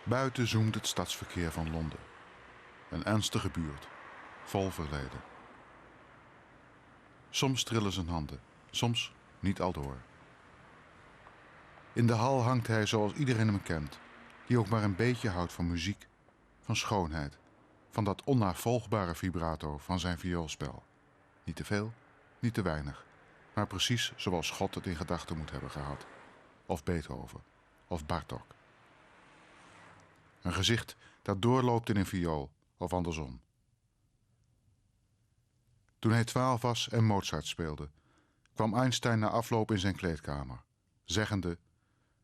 Buiten zoemt het stadsverkeer van Londen. Een ernstige buurt, vol verleden. Soms trillen zijn handen, soms niet aldoor. In de hal hangt hij zoals iedereen hem kent, die ook maar een beetje houdt van muziek, van schoonheid, van dat onnavolgbare vibrato van zijn vioolspel. Niet te veel, niet te weinig, maar precies zoals God het in gedachten moet hebben gehad. Of Beethoven, of Bartók. Een gezicht dat doorloopt in een viool, of andersom. Toen hij 12 was en Mozart speelde, kwam Einstein na afloop in zijn kleedkamer, zeggende: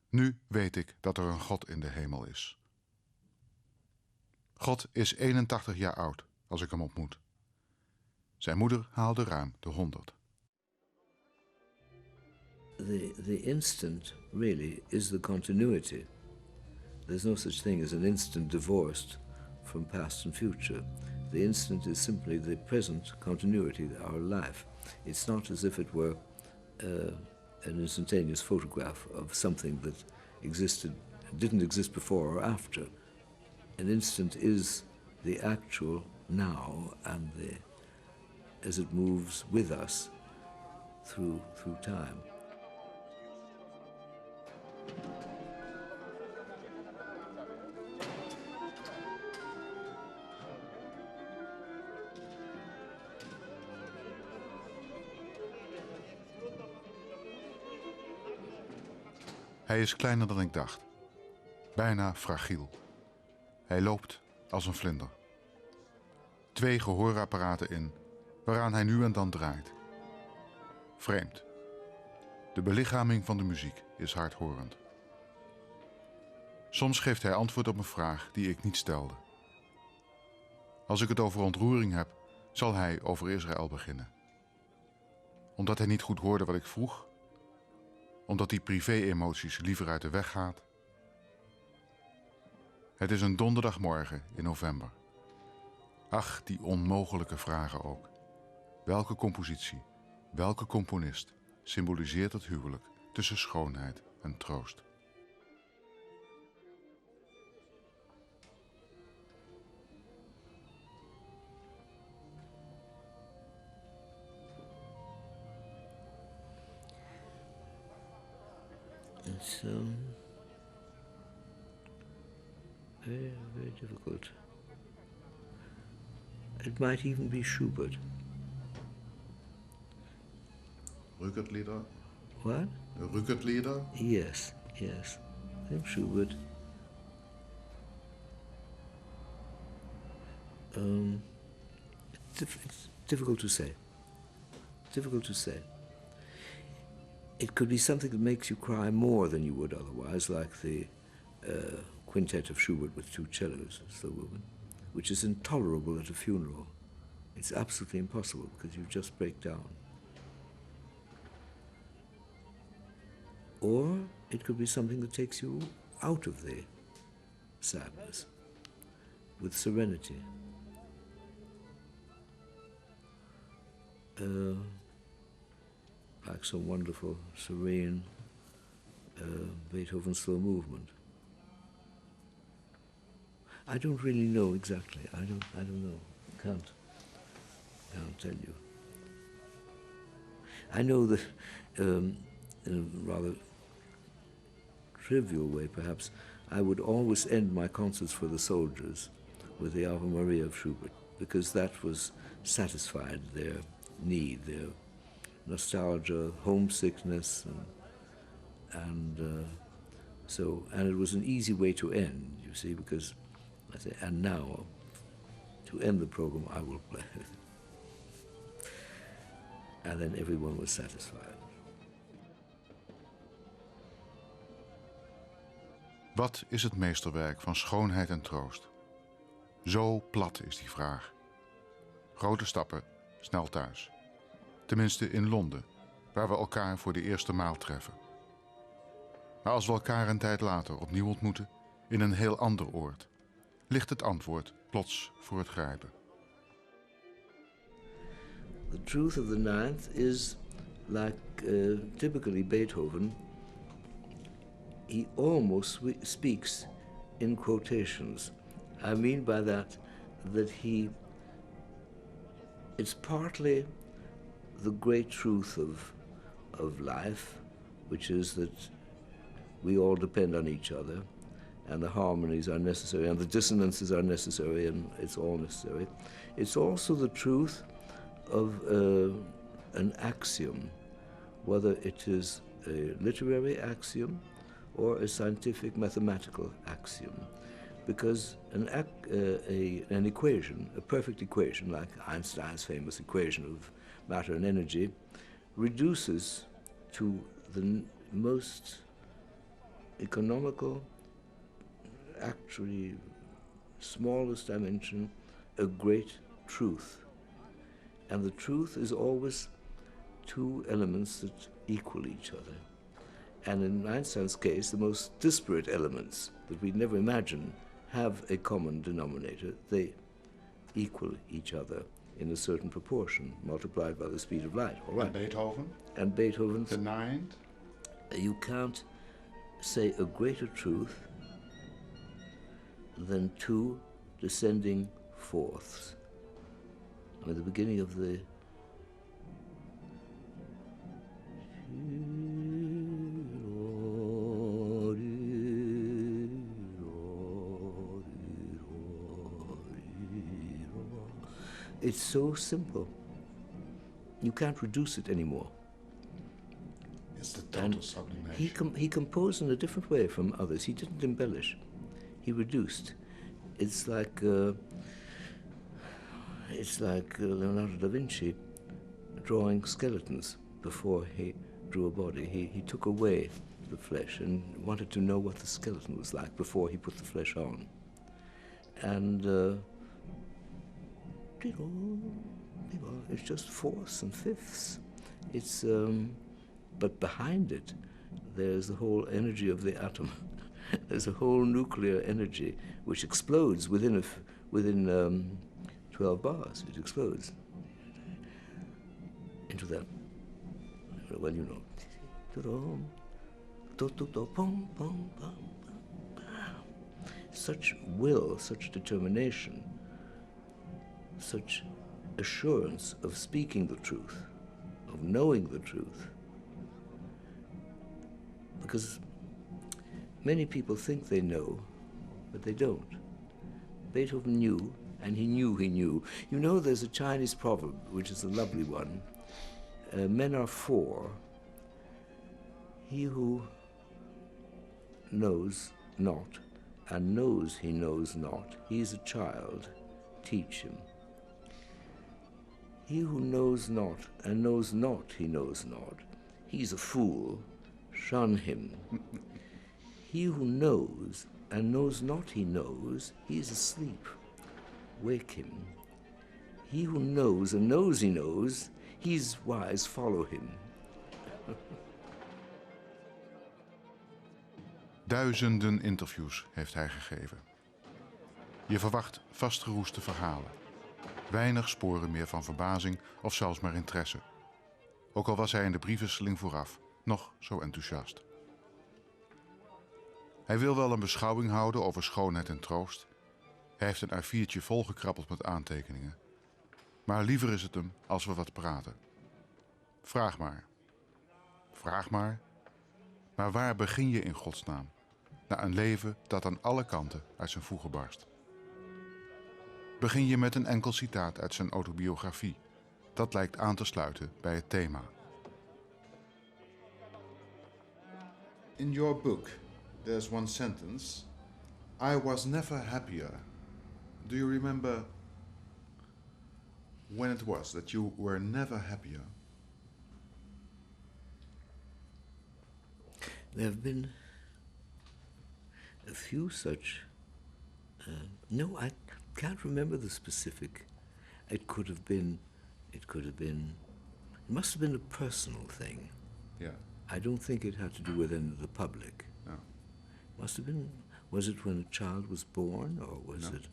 "Nu weet ik dat er een God in de hemel is." God is 81 jaar oud als ik hem ontmoet. Zijn moeder haalde ruim de 100. The instant really is the continuity. There's no such thing as an instant divorced from past and future. The instant is simply the present continuity, our life. It's not as if it were an instantaneous photograph of something that didn't exist before or after. An instant is the actual now and as it moves with us through time. Hij is kleiner dan ik dacht. Bijna fragiel. Hij loopt als een vlinder. 2 gehoorapparaten in, waaraan hij nu en dan draait. Vreemd. De belichaming van de muziek is hardhorend. Soms geeft hij antwoord op een vraag die ik niet stelde. Als ik het over ontroering heb, zal hij over Israël beginnen. Omdat hij niet goed hoorde wat ik vroeg? Omdat hij privé-emoties liever uit de weg gaat? Het is een donderdagmorgen in november. Ach, die onmogelijke vragen ook. Welke compositie, welke componist symboliseert het huwelijk tussen schoonheid en troost? It's very, very difficult. It might even be Schubert. Rückert-Lieder? What? Rückert-Lieder? Yes, yes. I think Schubert. It's difficult to say. Difficult to say. It could be something that makes you cry more than you would otherwise, like the quintet of Schubert with 2 cellos, as the woman, which is intolerable at a funeral. It's absolutely impossible because you just break down. Or it could be something that takes you out of the sadness with serenity. Like some wonderful, serene Beethoven slow movement. I don't really know exactly. I don't know. Can't tell you. I know that in a rather trivial way, perhaps, I would always end my concerts for the soldiers with the Ave Maria of Schubert, because that was satisfied their need, their nostalgia, homesickness, and it was an easy way to end, you see, because I say, and now, to end the program, I will play. And then everyone was satisfied. Wat is het meesterwerk van schoonheid en troost? Zo plat is die vraag. Grote stappen, snel thuis. Tenminste in Londen, waar we elkaar voor de eerste maal treffen. Maar als we elkaar een tijd later opnieuw ontmoeten, in een heel ander oord, ligt het antwoord plots voor het grijpen. The truth of the ninth is like typically Beethoven. He almost speaks in quotations. I mean by that it's partly the great truth of life, which is that we all depend on each other, and the harmonies are necessary, and the dissonances are necessary, and it's all necessary. It's also the truth of an axiom, whether it is a literary axiom or a scientific mathematical axiom. Because an equation, a perfect equation, like Einstein's famous equation of matter and energy, reduces to the most economical, actually smallest dimension, a great truth. And the truth is always two elements that equal each other. And in Einstein's case, the most disparate elements that we'd never imagine have a common denominator. They equal each other in a certain proportion, multiplied by the speed of light. All right. And Beethoven? And Beethoven's... The ninth? You can't say a greater truth than two descending fourths. At the beginning of the... It's so simple. You can't reduce it anymore. It's the total sublimation. He composed in a different way from others. He didn't embellish. He reduced. It's like Leonardo da Vinci drawing skeletons before he drew a body. He took away the flesh and wanted to know what the skeleton was like before he put the flesh on. And it's just fourths and fifths. It's but behind it, there's the whole energy of the atom. There's a whole nuclear energy which explodes within 12 bars. It explodes into that. Well, you know. Such will, such determination, such assurance of speaking the truth, of knowing the truth. Because many people think they know, but they don't. Beethoven knew, and he knew he knew. You know, there's a Chinese proverb, which is a lovely one. Men are four. He who knows not, and knows he knows not, he is a child, teach him. He who knows not, and knows not he knows not, he's a fool, shun him. He who knows, and knows not he knows, he is asleep, wake him. He who knows, and knows he knows, he's wise, follow him. Duizenden interviews heeft hij gegeven. Je verwacht vastgeroeste verhalen. Weinig sporen meer van verbazing of zelfs maar interesse. Ook al was hij in de briefwisseling vooraf nog zo enthousiast. Hij wil wel een beschouwing houden over schoonheid en troost. Hij heeft een A4'tje volgekrabbeld met aantekeningen. Maar liever is het hem als we wat praten. Vraag maar. Vraag maar. Maar waar begin je in godsnaam? Na een leven dat aan alle kanten uit zijn voegen barst. Begin je met een enkel citaat uit zijn autobiografie. Dat lijkt aan te sluiten bij het thema. In your book, there's one sentence. I was never happier. Do you remember when it was that you were never happier? There have been a few such. No, I can't remember the specific. It must have been a personal thing. Yeah. I don't think it had to do with any of the public. No. Must have been. Was it when a child was born, or was it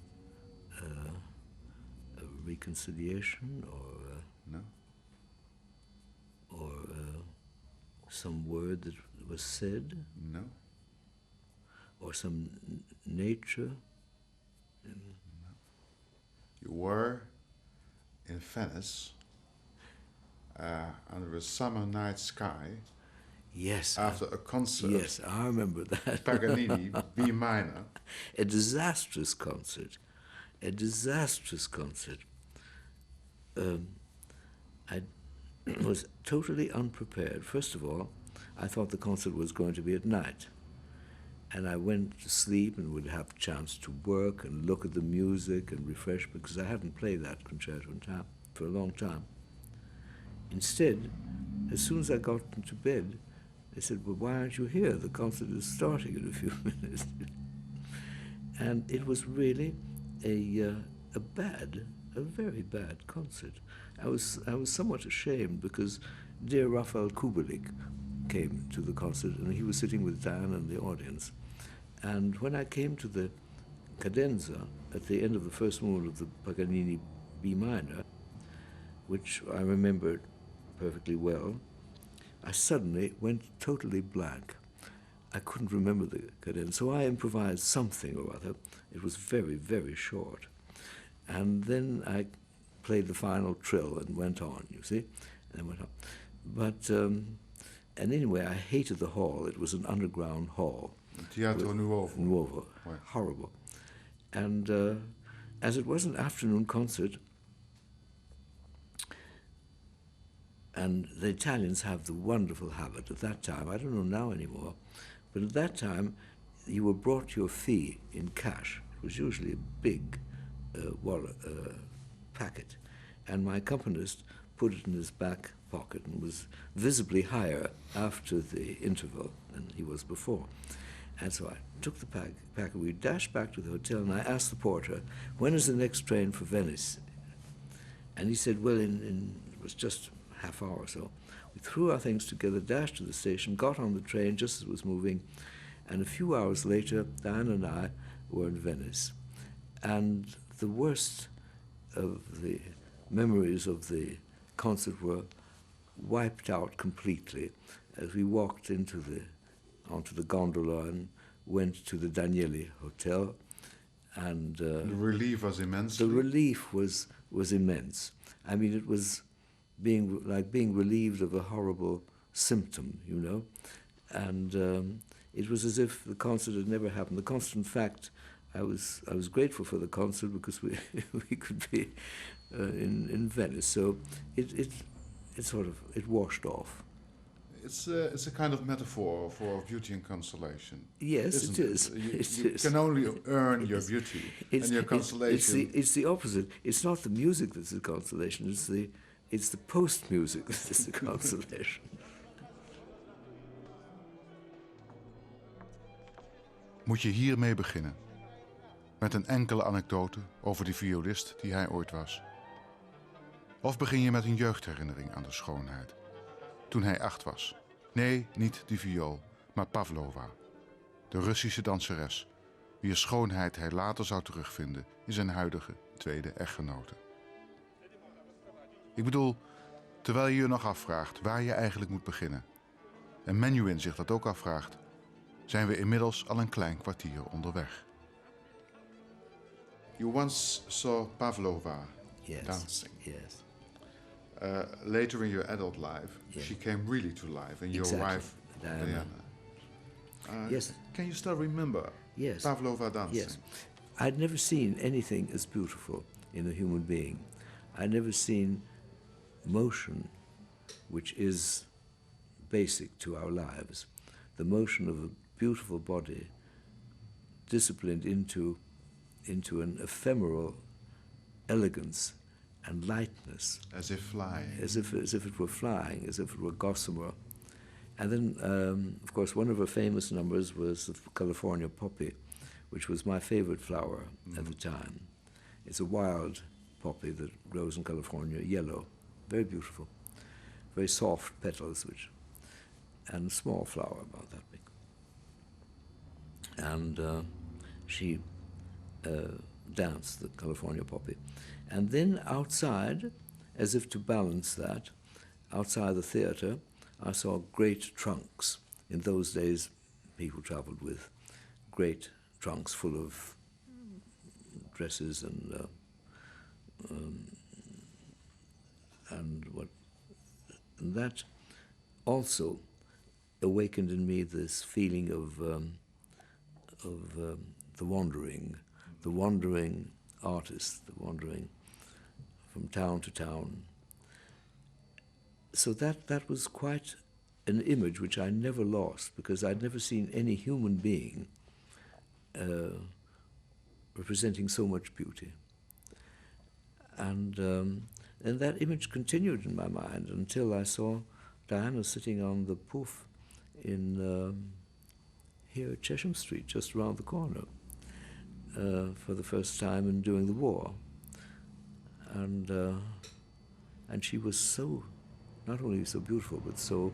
a reconciliation, or No. Or some word that was said? No. or some nature. You were in Venice under a summer night sky. Yes. After a concert. Yes, I remember that. Paganini, B minor. A disastrous concert. A disastrous concert. I was totally unprepared. First of all, I thought the concert was going to be at night. And I went to sleep and would have a chance to work and look at the music and refresh, because I hadn't played that concerto in time, for a long time. Instead, as soon as I got into bed, they said, well, why aren't you here? The concert is starting in a few minutes. And it was really a very bad concert. I was somewhat ashamed, because dear Raphael Kubelik came to the concert, and he was sitting with Diana in the audience. And when I came to the cadenza at the end of the first movement of the Paganini B minor, which I remembered perfectly well, I suddenly went totally blank. I couldn't remember the cadenza, so I improvised something or other. It was very, very short. And then I played the final trill and went on, you see, and went on. But, and anyway, I hated the hall. It was an underground hall. Teatro Nuovo. Nuovo, Right. Horrible. And as it was an afternoon concert, and the Italians have the wonderful habit at that time, I don't know now anymore, but at that time you were brought your fee in cash. It was usually a big packet, and my accompanist put it in his back pocket and was visibly higher after the interval than he was before. And so I took the packet, we dashed back to the hotel, and I asked the porter, when is the next train for Venice? And he said, well, it was just half hour or so. We threw our things together, dashed to the station, got on the train just as it was moving, and a few hours later, Diana and I were in Venice. And the worst of the memories of the concert were wiped out completely as we walked onto the gondola and went to the Danieli Hotel. And the relief was immense. The relief was immense. I mean, it was being relieved of a horrible symptom, you know. And it was as if the concert had never happened. The concert, in fact, I was grateful for the concert because we could be in Venice. So it washed off. It's a kind of metaphor for beauty and consolation. Yes, it is. You can only earn your beauty and your consolation. It's the opposite. It's not the music that's the consolation. It's the post-music that is the consolation. Moet je hiermee beginnen? Met een enkele anekdote over die violist die hij ooit was? Of begin je met een jeugdherinnering aan de schoonheid? Toen hij 8 was. Nee, niet die viool, maar Pavlova. De Russische danseres, wier schoonheid hij later zou terugvinden in zijn huidige tweede echtgenote. Ik bedoel, terwijl je je nog afvraagt waar je eigenlijk moet beginnen, en Menuhin zich dat ook afvraagt, zijn we inmiddels al een klein kwartier onderweg. You once saw Pavlova dancing. Yes. Later in your adult life, she came really to life, and your wife, Diana. Yes. Can you still remember Pavlova dancing? Yes. I'd never seen anything as beautiful in a human being. I'd never seen motion, which is basic to our lives. The motion of a beautiful body disciplined into an ephemeral elegance and lightness. As if flying. As if it were flying, as if it were gossamer. And then, of course, one of her famous numbers was the California poppy, which was my favorite flower at the time. It's a wild poppy that grows in California, yellow, very beautiful, very soft petals, and a small flower about that big. And she danced the California poppy. And then outside, as if to balance that, outside the theater, I saw great trunks. In those days, people traveled with great trunks full of dresses and that also awakened in me this feeling of the wandering artist, the wandering from town to town. So that was quite an image which I never lost, because I'd never seen any human being representing so much beauty. And that image continued in my mind until I saw Diana sitting on the pouf in here at Chesham Street, just around the corner, for the first time and during the war. And she was so, not only so beautiful, but so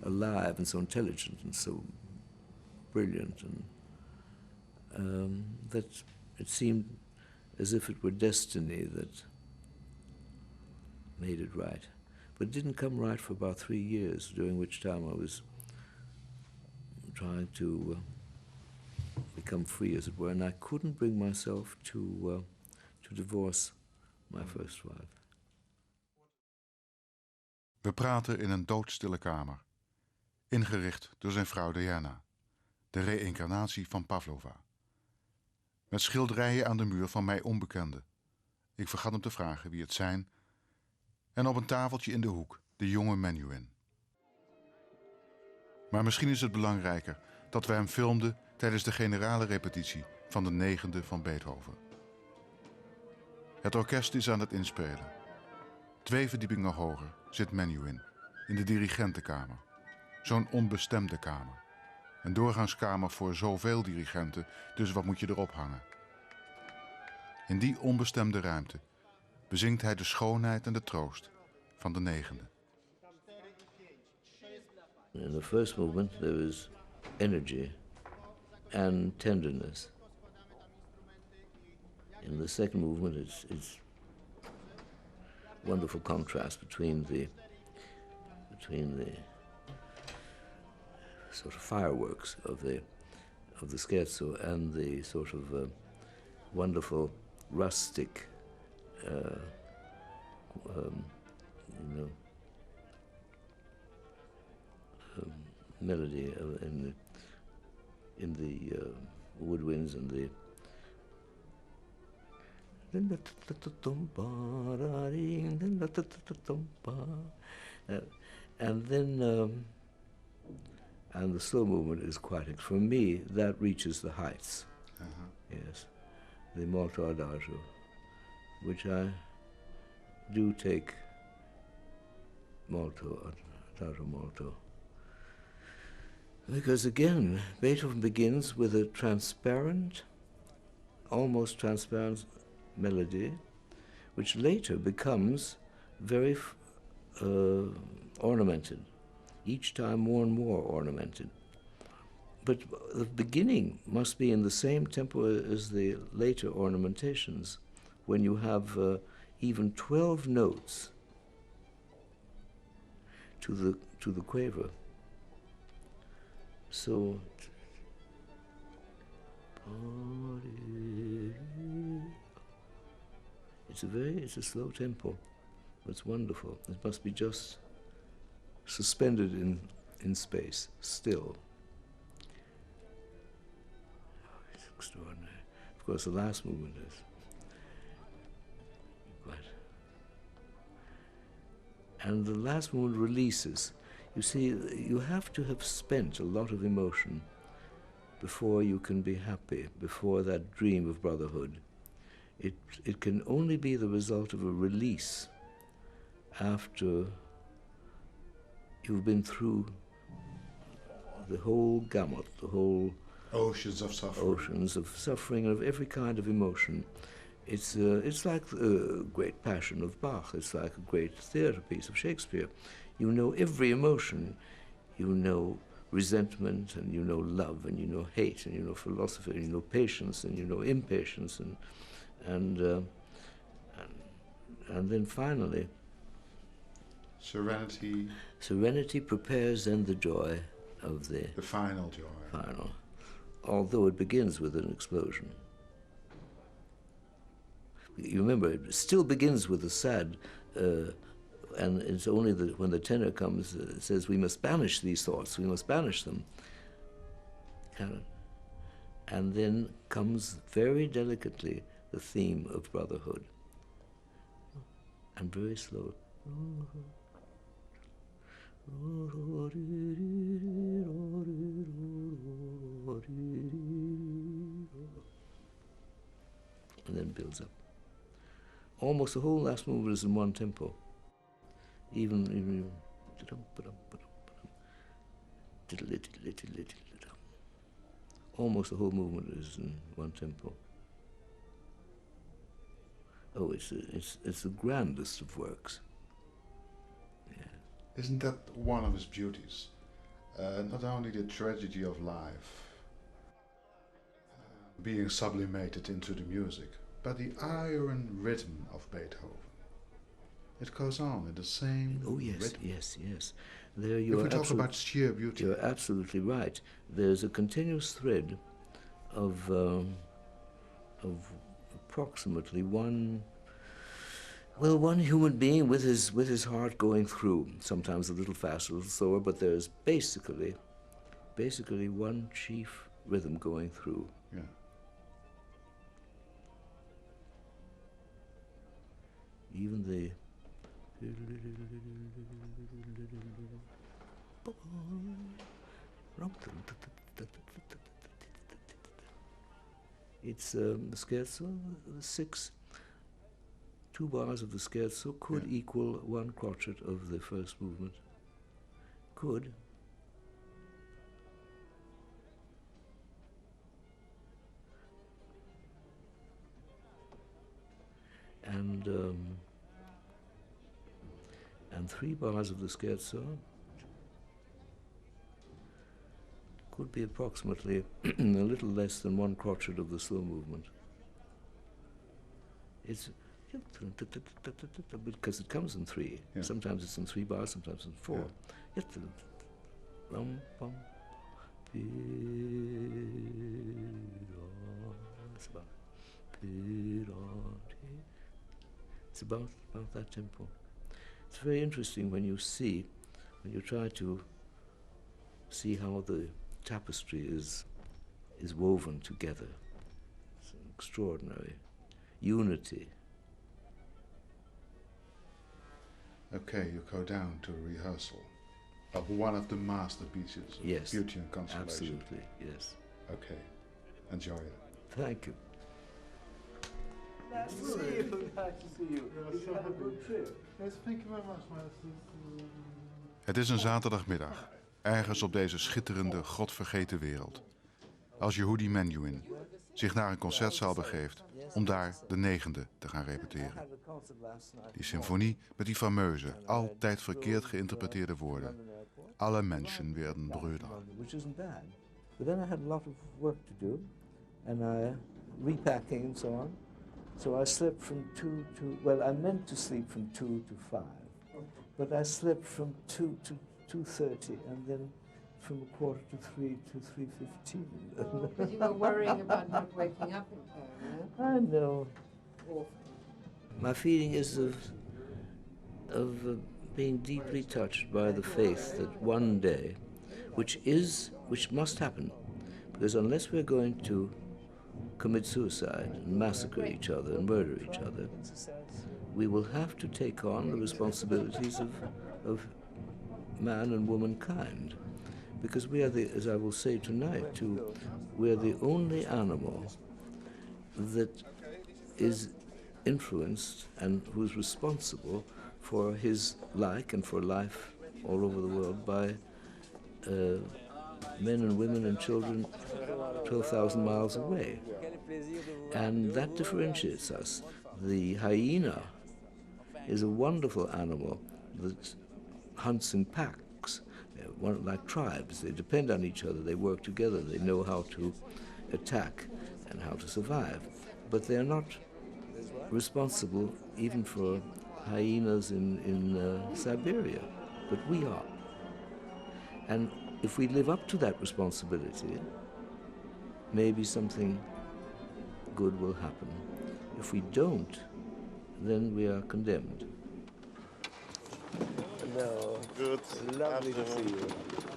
alive and so intelligent and so brilliant, and that it seemed as if it were destiny that made it right. But it didn't come right for about 3 years, during which time I was trying to become free, as it were, and I couldn't bring myself to divorce my first wife. We praten in een doodstille kamer, ingericht door zijn vrouw Diana, de reïncarnatie van Pavlova. Met schilderijen aan de muur van mij onbekenden. Ik vergat hem te vragen wie het zijn. En op een tafeltje in de hoek de jonge Menuhin. Maar misschien is het belangrijker dat we hem filmden tijdens de generale repetitie van de Negende van Beethoven. Het orkest is aan het inspelen. 2 verdiepingen hoger zit Menuhin in de dirigentenkamer. Zo'n onbestemde kamer. Een doorgangskamer voor zoveel dirigenten, dus wat moet je erop hangen? In die onbestemde ruimte bezingt hij de schoonheid en de troost van de Negende. In the first movement there is energy and tenderness. In the second movement it's wonderful contrast between the sort of fireworks of the scherzo and the sort of wonderful rustic melody in the woodwinds and the and then and the slow movement is quite, for me, that reaches the heights. Yes, the molto adagio, which I do take molto adagio molto. Because again, Beethoven begins with a transparent, almost transparent melody, which later becomes very ornamented, each time more and more ornamented. But the beginning must be in the same tempo as the later ornamentations, when you have even 12 notes to the quaver. So it's a slow tempo. It's wonderful. It must be just suspended in space, still. Oh, it's extraordinary. Of course, the last movement is quite. And the last movement releases. You see, you have to have spent a lot of emotion before you can be happy, before that dream of brotherhood. It can only be the result of a release after you've been through the whole gamut, the whole Oceans of suffering. Of every kind of emotion. It's like the great Passion of Bach. It's like a great theatre piece of Shakespeare. You know every emotion. You know resentment, and you know love, and you know hate, and you know philosophy, and you know patience, and you know impatience, and then finally, Serenity. Serenity prepares then the joy of the final joy. Final. although it begins with an explosion. You remember, it still begins with a sad, and it's only when the tenor comes, it says, we must banish these thoughts, we must banish them. And then comes very delicately the theme of brotherhood. And very slow. And then builds up. Almost the whole last movement is in one tempo. Even almost the whole movement is in one tempo. Oh, it's the grandest of works. Yeah. Isn't that one of his beauties? Not only the tragedy of life being sublimated into the music, but the iron rhythm of Beethoven. It goes on in the same rhythm. Yes. There you if we talk about sheer beauty. You're absolutely right. There's a continuous thread of approximately one human being with his heart going through, sometimes a little faster, a little slower, but there's basically one chief rhythm going through. Yeah. Even the it's the scherzo, two bars of the scherzo could equal one crotchet of the first movement. Could. And 3 bars of the scherzo could be approximately a little less than one crotchet of the slow movement. It's because it comes in 3. Yeah. Sometimes it's in 3 bars, sometimes in 4. Yeah. It's about that tempo. It's very interesting when you try to see how the tapestry is woven together. It's an extraordinary unity. Okay, you go down to a rehearsal of one of the masterpieces of Beauty and Consolation. Absolutely, yes. Okay, enjoy it. Thank you. Nice to see you. Nice to see you. Did you have a good trip? Yes, thank you very much, Master. Het is een zaterdagmiddag, ergens op deze schitterende, godvergeten wereld. Als Yehudi Menuhin zich naar een concertzaal begeeft om daar de Negende te gaan repeteren. Die symfonie met die fameuze, altijd verkeerd geïnterpreteerde woorden. Alle Menschen werden Brüder. Which isn't bad. But then I had a lot of work to do, and repacking and so on. So I slept from 2 to, well, I meant to sleep from 2 to 5, but I slept from 2 to 2:30, and then from 2:45 to 3:15. Because you were worrying about not waking up in time, I know. Awful. My feeling is of being deeply touched by the faith that one day, which must happen, because unless we're going to commit suicide and massacre each other and murder each other, we will have to take on the responsibilities of man and womankind. Because we are as I will say tonight too, we are the only animal that is influenced and who is responsible for his and for life all over the world by men and women and children 12,000 miles away. And that differentiates us. The hyena is a wonderful animal that hunts in packs, like tribes. They depend on each other, they work together, they know how to attack and how to survive. But they're not responsible even for hyenas in Siberia, but we are. And if we live up to that responsibility, maybe something good will happen. If we don't, then we are condemned. No. Good. Lovely to see you.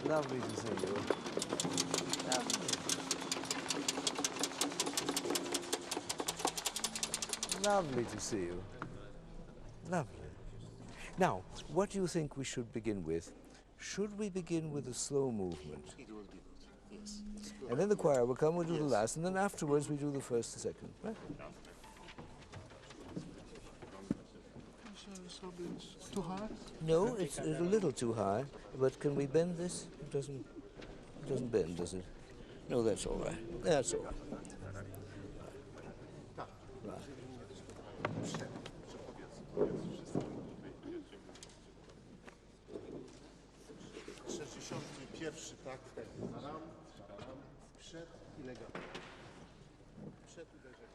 Lovely to see you. Lovely. Lovely to see you. Lovely. Now, what do you think we should begin with? Should we begin with a slow movement? It will be good. Yes. And then the choir will come, we'll do the last, and then afterwards we do the first and second. Right? So it's too hard? No, it's a little too high, but can we bend this? It doesn't bend, does it? No, that's all right. That's all right. Right. Pierwszy tak, ram, przed i legato. Przed i legato.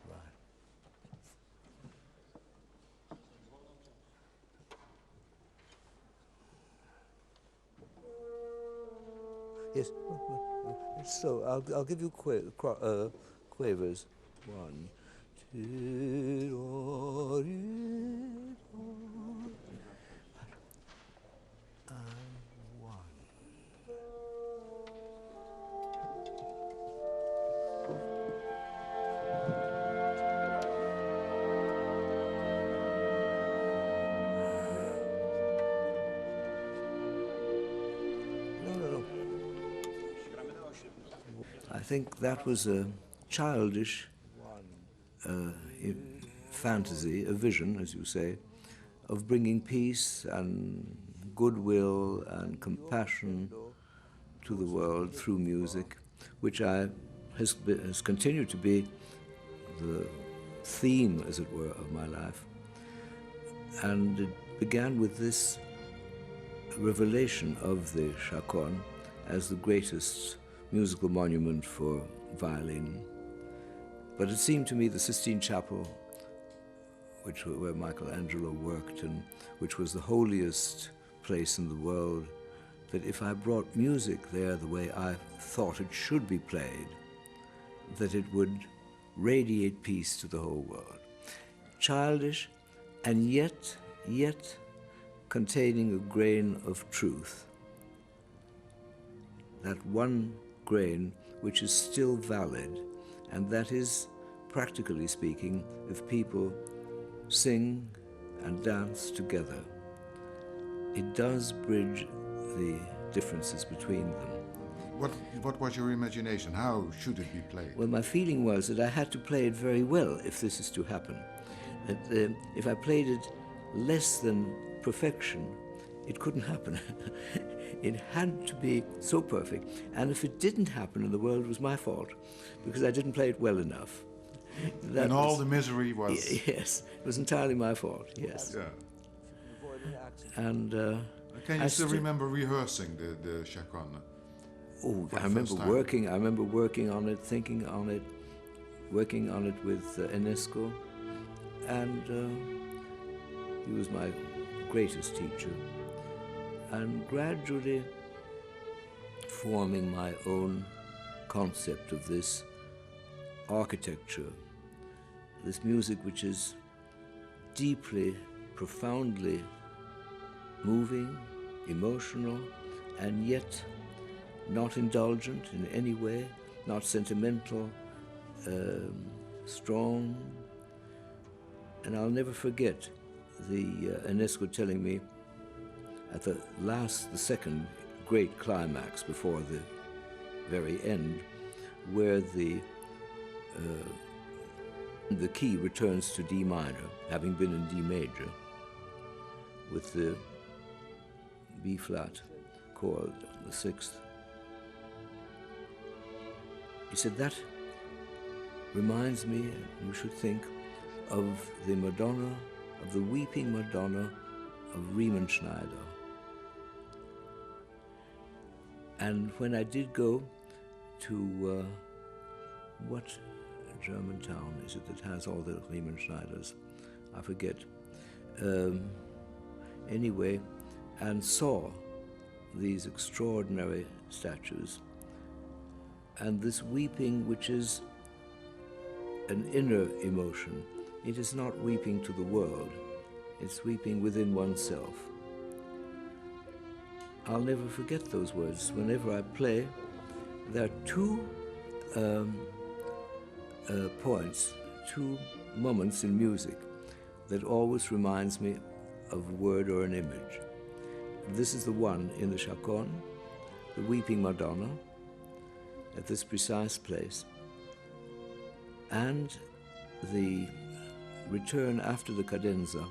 Yes. So I'll give you quavers. 1, 2, and 1. No. I think that was a childish fantasy, a vision, as you say, of bringing peace and goodwill and compassion to the world through music, which has continued to be the theme, as it were, of my life. And it began with this revelation of the chaconne as the greatest musical monument for violin. But it seemed to me the Sistine Chapel, where Michelangelo worked and which was the holiest place in the world, that if I brought music there the way I thought it should be played, that it would radiate peace to the whole world. Childish, and yet containing a grain of truth. That one grain which is still valid, and that is, practically speaking, if people sing and dance together, it does bridge the differences between them. What was your imagination? How should it be played? Well, my feeling was that I had to play it very well if this is to happen. That if I played it less than perfection, it couldn't happen. It had to be so perfect. And if it didn't happen, and the world was my fault, because I didn't play it well enough. And all the misery was... Yes, it was entirely my fault, yes. Yeah. And can you still remember rehearsing the chaconne? Oh, I remember working on it, thinking on it, working on it with Enesco, and he was my greatest teacher, and gradually forming my own concept of this architecture, this music which is deeply, profoundly moving, emotional, and yet not indulgent in any way, not sentimental, strong. And I'll never forget the Enesco telling me at the second great climax before the very end, where the key returns to D minor, having been in D major, with the B flat chord, the sixth. He said, that reminds me, you should think, of the Madonna, of the weeping Madonna of Riemenschneider. And when I did go to, what German town is it that has all the Riemenschneiders? I forget. Anyway, and saw these extraordinary statues, And this weeping, which is an inner emotion, it is not weeping to the world, it's weeping within oneself. I'll never forget those words. Whenever I play, there are two points, two moments in music that always reminds me of a word or an image. This is the one in the chaconne, the weeping Madonna, at this precise place, and the return after the cadenza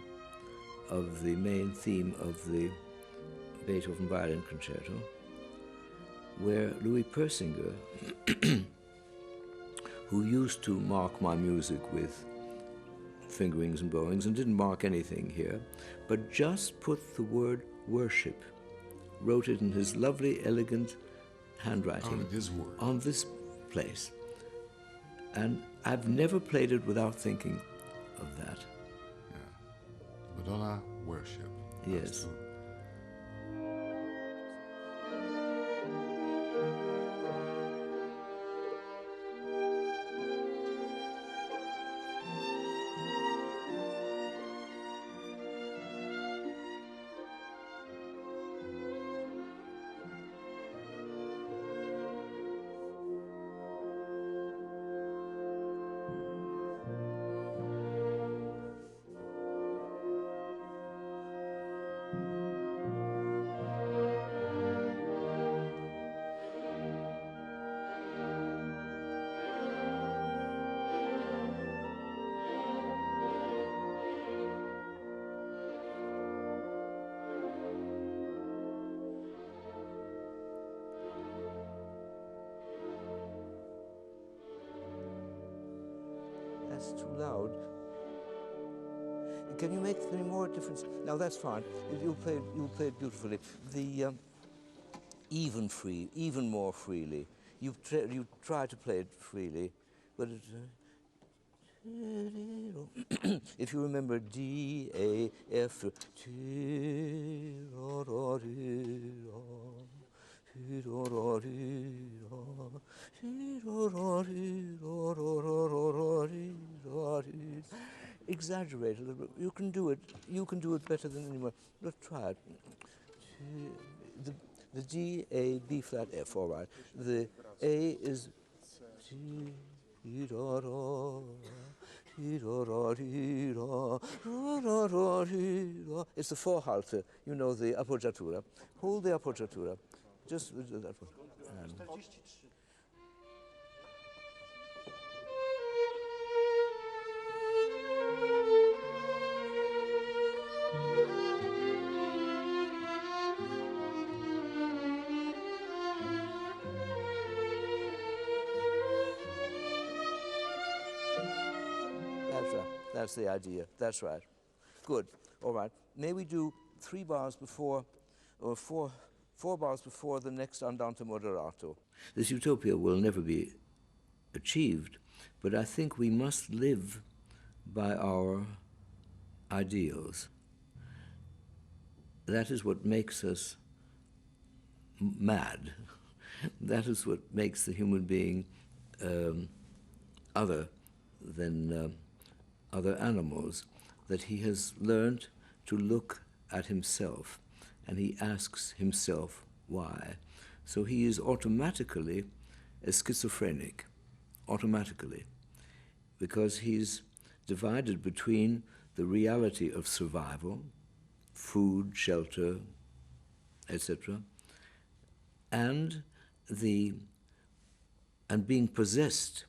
of the main theme of the Beethoven violin concerto, where Louis Persinger, who used to mark my music with fingerings and bowings and didn't mark anything here, but just put the word worship, wrote it in his lovely, elegant handwriting on this place. And I've never played it without thinking of that. Yeah. Madonna worship. Yes. That's too loud. Can you make any more difference? Now that's fine. You'll play it beautifully. The even more freely. You try to play it freely, but it, if you remember D, A, F, exaggerate a little bit. You can do it. You can do it better than anyone. Let's try it. The G, A, B flat, F. All right. The A is G, it's the vorhalte. You know, the appoggiatura. Hold the appoggiatura. Just that one. That's right. That's the idea. That's right. Good. All right. May we do 3 bars before, or 4 bars before the next andante moderato? This utopia will never be achieved, but I think we must live by our ideals. That is what makes us mad. That is what makes the human being other than other animals, that he has learned to look at himself and he asks himself why. So he is automatically a schizophrenic, automatically, because he's divided between the reality of survival, food, shelter, etc., and being possessed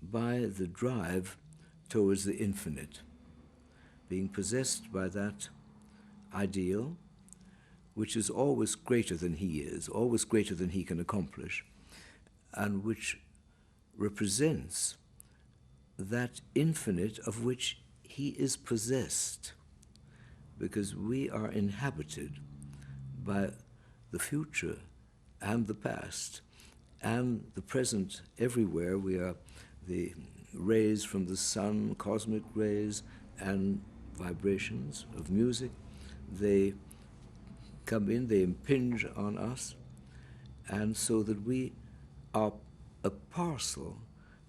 by the drive towards the infinite, being possessed by that ideal, which is always greater than he is, always greater than he can accomplish, and which represents that infinite of which he is possessed, because we are inhabited by the future and the past and the present everywhere. We are the rays from the sun, cosmic rays, and vibrations of music. They come in, they impinge on us, and so that we are a parcel,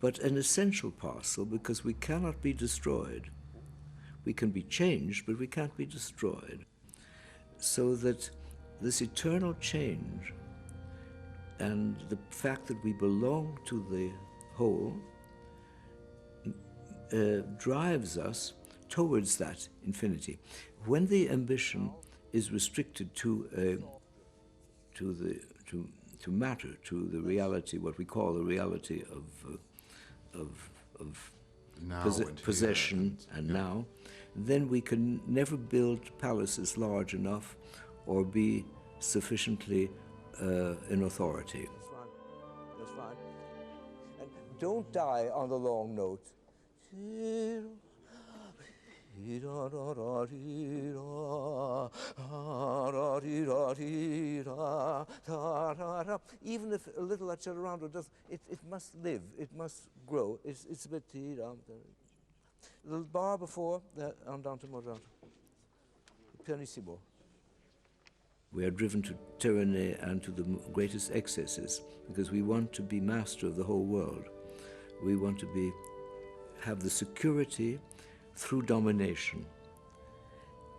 but an essential parcel, because we cannot be destroyed. We can be changed, but we can't be destroyed. So that this eternal change and the fact that we belong to the whole drives us towards that infinity. When the ambition is restricted to matter, to the reality, what we call the reality of possession and now, then we can never build palaces large enough or be sufficiently in authority. That's fine. That's fine. And don't die on the long note. Even if a little accelerato does, it must live, it must grow. It's a bit the bar before the andante moderato. Pianissimo. We are driven to tyranny and to the greatest excesses because we want to be master of the whole world. We want to have the security through domination.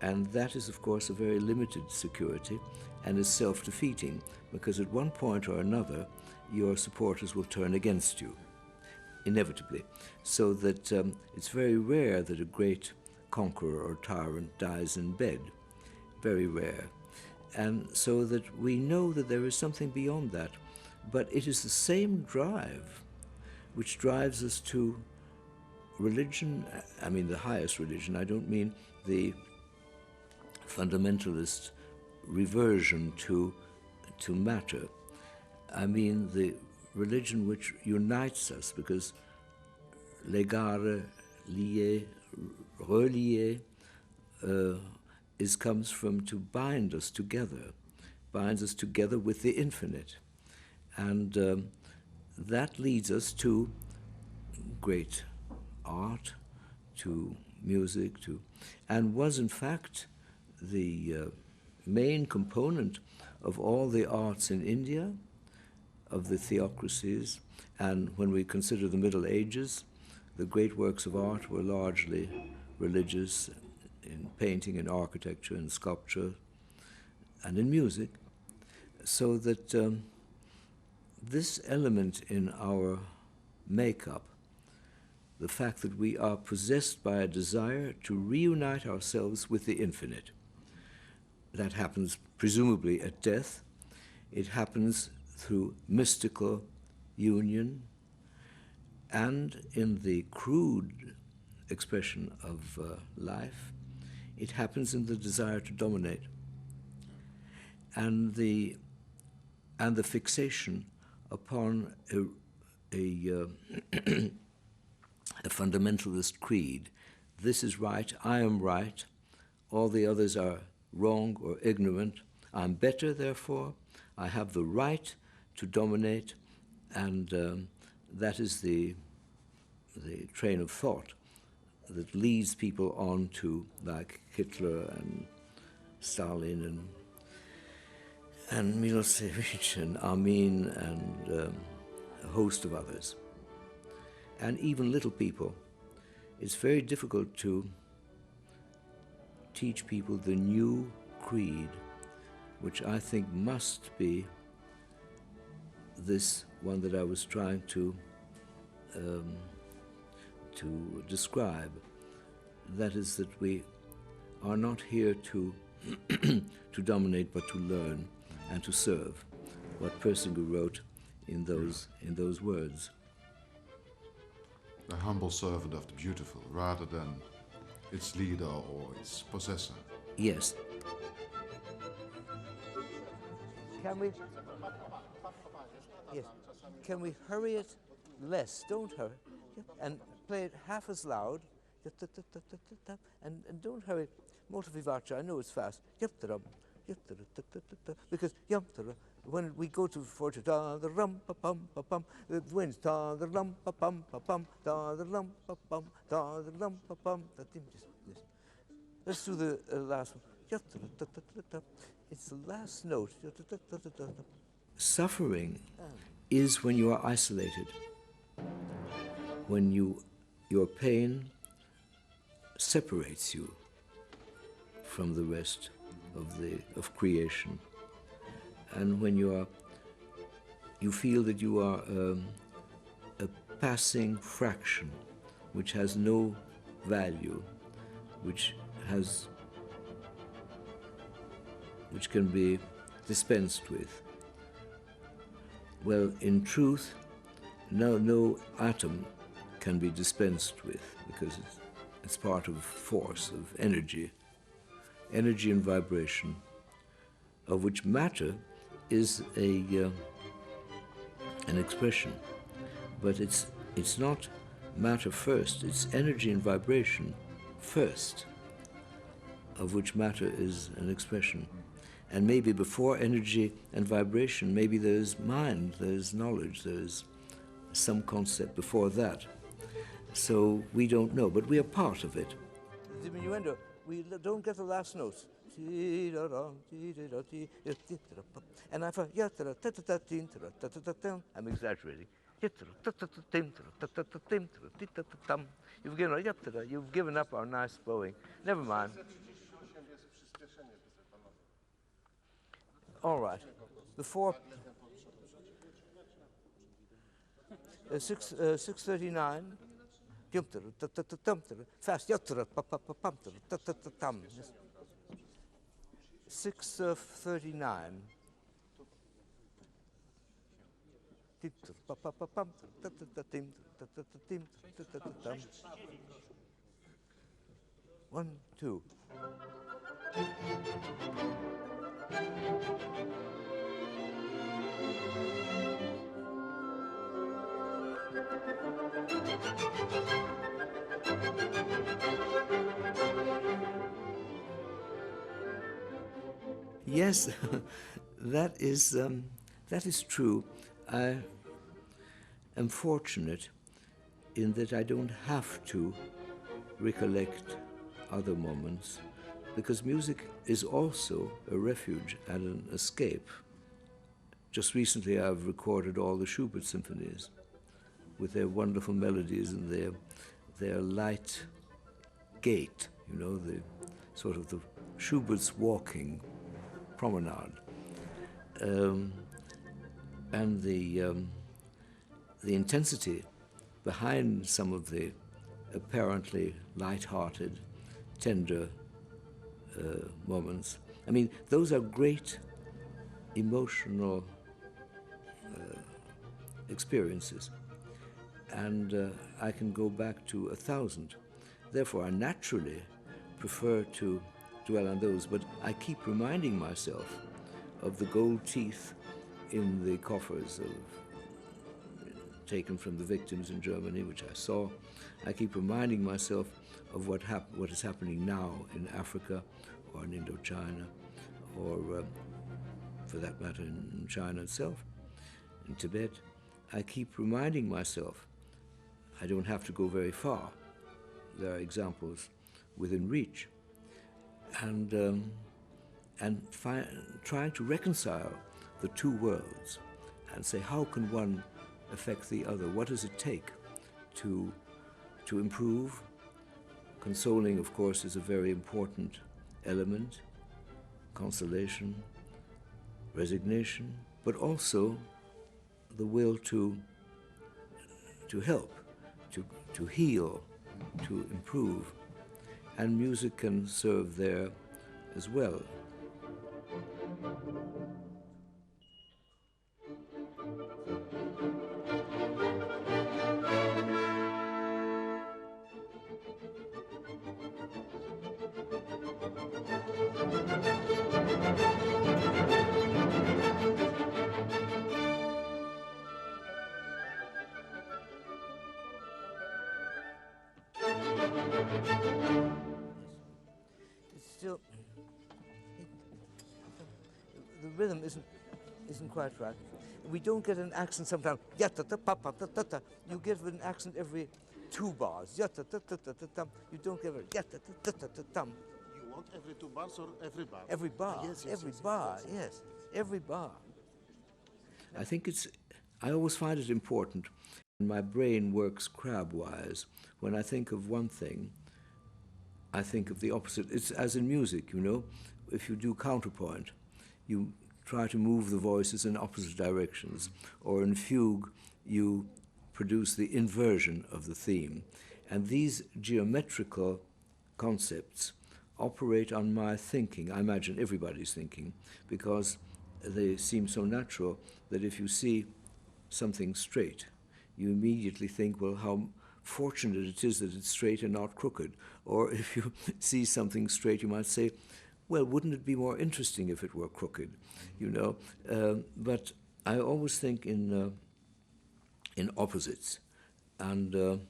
And that is, of course, a very limited security and is self-defeating, because at one point or another, your supporters will turn against you, inevitably. So that it's very rare that a great conqueror or tyrant dies in bed. Very rare. And so that we know that there is something beyond that. But it is the same drive which drives us to religion, I mean the highest religion. I don't mean the fundamentalist reversion to matter. I mean the religion which unites us, because legare, lier, relier, comes from to bind us together, binds us together with the infinite. And that leads us to great art, to music, and was in fact the main component of all the arts in India, of the theocracies. And when we consider the Middle Ages, the great works of art were largely religious, in painting, in architecture, in sculpture, and in music. So that this element in our makeup, the fact that we are possessed by a desire to reunite ourselves with the infinite, that happens presumably at death. It happens through mystical union, and in the crude expression of life, it happens in the desire to dominate, and the fixation upon a fundamentalist creed. This is right, I am right, all the others are wrong or ignorant. I'm better, therefore, I have the right to dominate, and that is the train of thought that leads people on to, like Hitler and Stalin and Milosevic and Amin and a host of others. And even little people. It's very difficult to teach people the new creed, which I think must be this one that I was trying to describe. That is, that we are not here to to dominate, but to learn and to serve. What Persinger wrote in those words. The humble servant of the beautiful, rather than its leader or its possessor. Yes. Can we? Yes. Can we hurry it less? Don't hurry. And play it half as loud. And don't hurry. Molto vivace. I know it's fast. Because when we go to forte, da the rum pa pum pa pum, the winds da the rum pa pum pa pum, da the rum pa pum, da the rum pa pum. Let's do the last one. It's the last note. Suffering is when you are isolated, when your pain separates you from the rest of creation, and when you feel that you are a passing fraction which has no value, which can be dispensed with. Well, in truth, no atom can be dispensed with, because it's part of force, of energy and vibration, of which matter is an expression. But it's not matter first, it's energy and vibration first, of which matter is an expression. And maybe before energy and vibration, maybe there's mind, there's knowledge, there's some concept before that. So we don't know, but we are part of it. The diminuendo, we don't get the last notes. And I thought, I'm exaggerating. You've given up our nice bowing. Never mind. All right. Before 6:39. Fast. 6:39. One, two. Yes, that is true. I am fortunate in that I don't have to recollect other moments, because music is also a refuge and an escape. Just recently I've recorded all the Schubert symphonies with their wonderful melodies and their light gait, you know, the sort of the Schubert's walking promenade, and the intensity behind some of the apparently light-hearted, tender moments. I mean, those are great emotional experiences, and I can go back to 1,000. Therefore, I naturally prefer to dwell on those, but I keep reminding myself of the gold teeth in the coffers taken from the victims in Germany, which I saw. I keep reminding myself of what is happening now in Africa or in Indochina, or for that matter in China itself, in Tibet. I keep reminding myself I don't have to go very far. There are examples within reach. And trying to reconcile the two worlds and say, how can one affect the other? What does it take to improve? Consoling, of course, is a very important element. Consolation, resignation, but also the will to help, to heal, to improve. And music can serve there as well. The rhythm isn't quite right. We don't get an accent sometimes. You get an accent every 2 bars. You don't get a You want every 2 bars or every bar? every bar. Yes, Every bar. Yes, every bar. I think it's I always find it important. My brain works crab-wise. When I think of one thing, I think of the opposite. It's as in music, you know. If you do counterpoint, you try to move the voices in opposite directions. Or in fugue, you produce the inversion of the theme. And these geometrical concepts operate on my thinking. I imagine everybody's thinking, because they seem so natural that if you see something straight, you immediately think, well, how fortunate it is that it's straight and not crooked. Or if you see something straight, you might say, well, wouldn't it be more interesting if it were crooked, you know? But I always think in opposites. And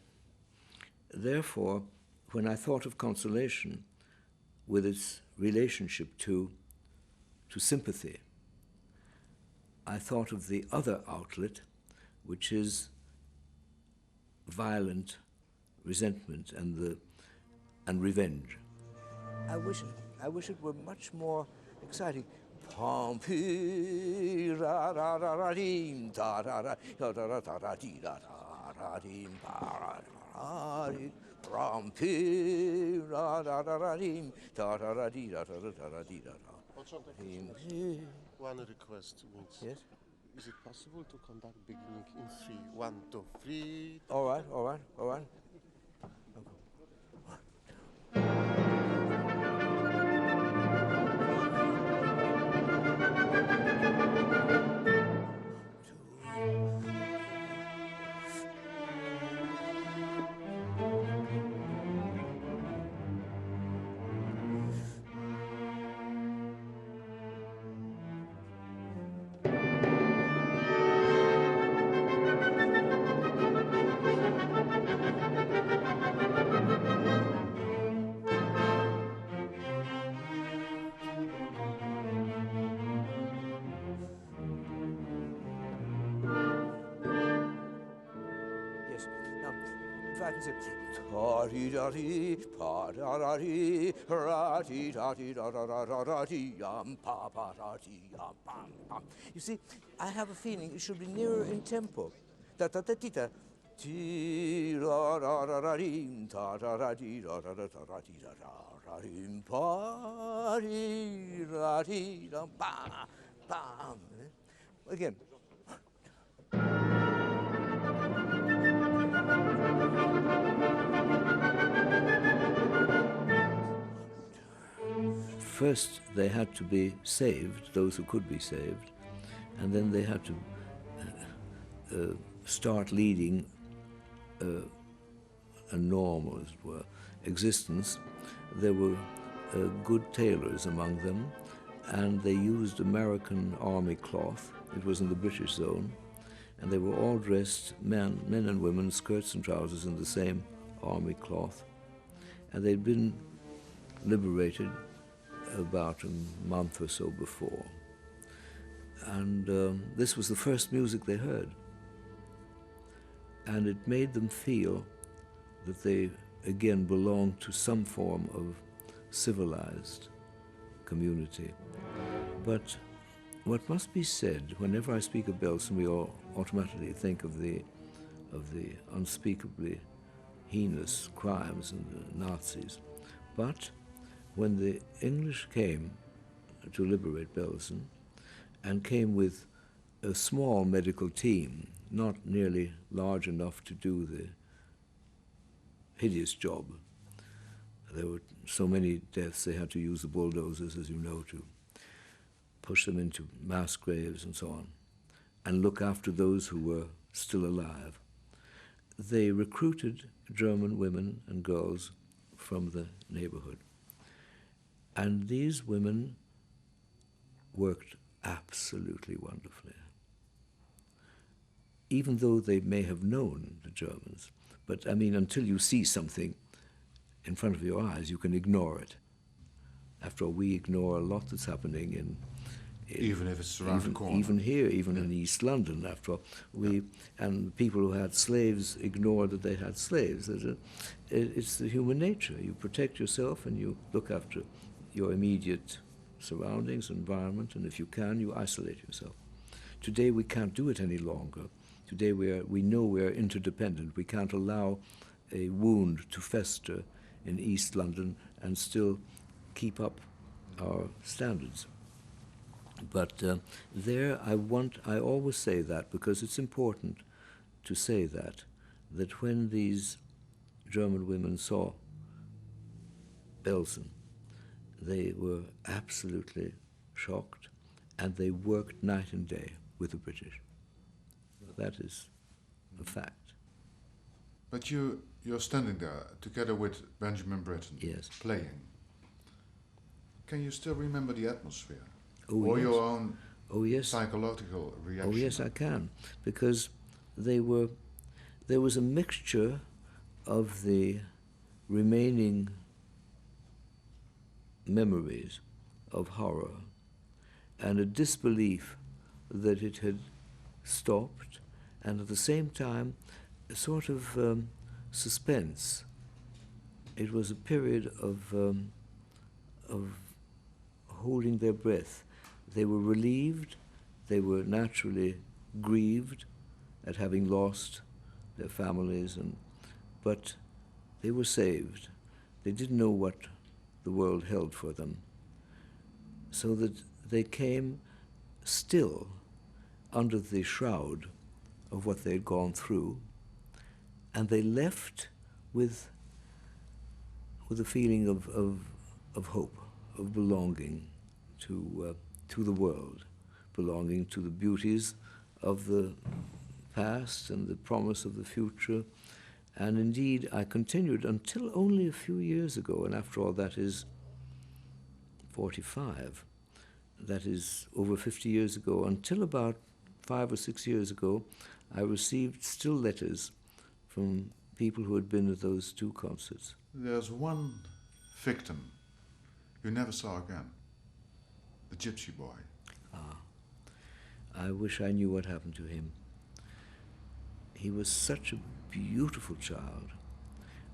therefore, when I thought of Consolation with its relationship to sympathy, I thought of the other outlet, which is violent resentment and revenge. I wish it were much more exciting. One request means. Yes? Is it possible to conduct beginning in 3? 1, 2, 3. All right, all right, all right. Yes. Now, if I can say, ta-dee-da-dee, pa-da-da-dee, ra-dee-da-dee-da-da-da-da-dee, pa-pa-da-dee-pam-pam. You see, I have a feeling it should be nearer in tempo. Ta-ta-ta-tee-ta. Tee-ra-ra-ra-ra-dee, ta-da-da-dee-da-da-da-da-dee-da-da-da-dee, pa-dee-ra-dee-da-bam, bam. Again. First, they had to be saved, those who could be saved, and then they had to start leading a normal, as it were, existence. There were good tailors among them, and they used American army cloth. It was in the British zone, and they were all dressed, men and women, skirts and trousers in the same army cloth. And they'd been liberated about a month or so before. And this was the first music they heard. And it made them feel that they, again, belonged to some form of civilized community. But what must be said, whenever I speak of Belsen, we all automatically think of the unspeakably heinous crimes and the Nazis. But when the English came to liberate Belsen, and came with a small medical team, not nearly large enough to do the hideous job. There were so many deaths, they had to use the bulldozers, as you know, to push them into mass graves and so on, and look after those who were still alive. They recruited German women and girls from the neighborhood. And these women worked absolutely wonderfully. Even though they may have known the Germans, but I mean, until you see something in front of your eyes, you can ignore it. After all, we ignore a lot that's happening in even if it's around the corner. Even here, even in East London, after all, and people who had slaves ignore that they had slaves. It's the human nature. You protect yourself and you look after your immediate surroundings, environment, and if you can, you isolate yourself. Today we can't do it any longer Today we know we are interdependent. We can't allow a wound to fester in East London and still keep up our standards. But there I always say that because it's important to say that when these German women saw Belsen, they were absolutely shocked, and they worked night and day with the British. That is a fact. But you're standing there together with Benjamin Britten, Yes. playing. Can you still remember the atmosphere? Oh, or yes. your own Oh, yes. psychological reaction? Oh, yes, I can, because there was a mixture of the remaining memories of horror and a disbelief that it had stopped, and at the same time a sort of suspense. It was a period of holding their breath. They were relieved, they were naturally grieved at having lost their families, but they were saved. They didn't know what the world held for them, so that they came still under the shroud of what they'd gone through, and they left with a feeling of hope, of belonging to the world, belonging to the beauties of the past and the promise of the future. And indeed, I continued until only a few years ago, and after all, that is 45. That is over 50 years ago. Until about 5 or 6 years ago, I received still letters from people who had been at those two concerts. There's one victim you never saw again, the Gypsy Boy. I wish I knew what happened to him. He was such a beautiful child.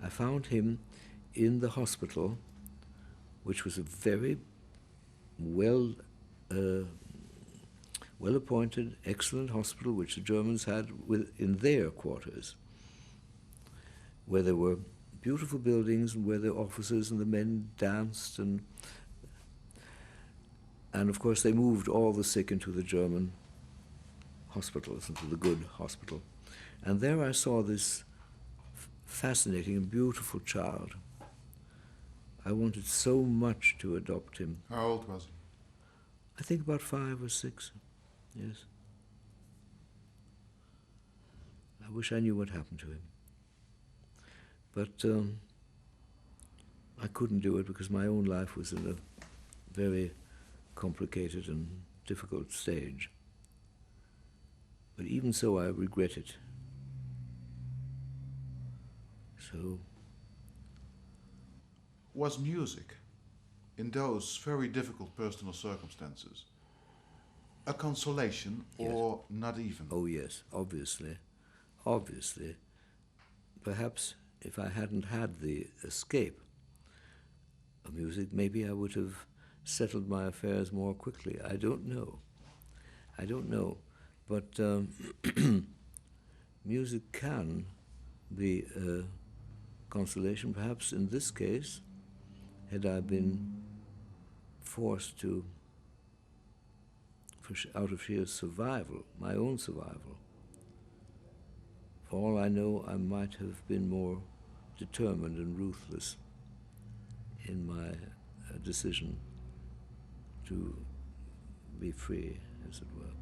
I found him in the hospital, which was a very well-appointed, excellent hospital, which the Germans had in their quarters, where there were beautiful buildings and where the officers and the men danced, and of course they moved all the sick into the German hospitals, into the good hospital. And there I saw this fascinating and beautiful child. I wanted so much to adopt him. How old was he? I think about 5 or 6, yes. I wish I knew what happened to him. But I couldn't do it because my own life was in a very complicated and difficult stage. But even so, I regret it. So. Was music, in those very difficult personal circumstances, a consolation or not even? Oh yes, obviously. Obviously. Perhaps if I hadn't had the escape of music, maybe I would have settled my affairs more quickly. I don't know. But music can be a consolation. Perhaps in this case, had I been forced to, out of sheer survival, my own survival, for all I know, I might have been more determined and ruthless in my decision to be free, as it were.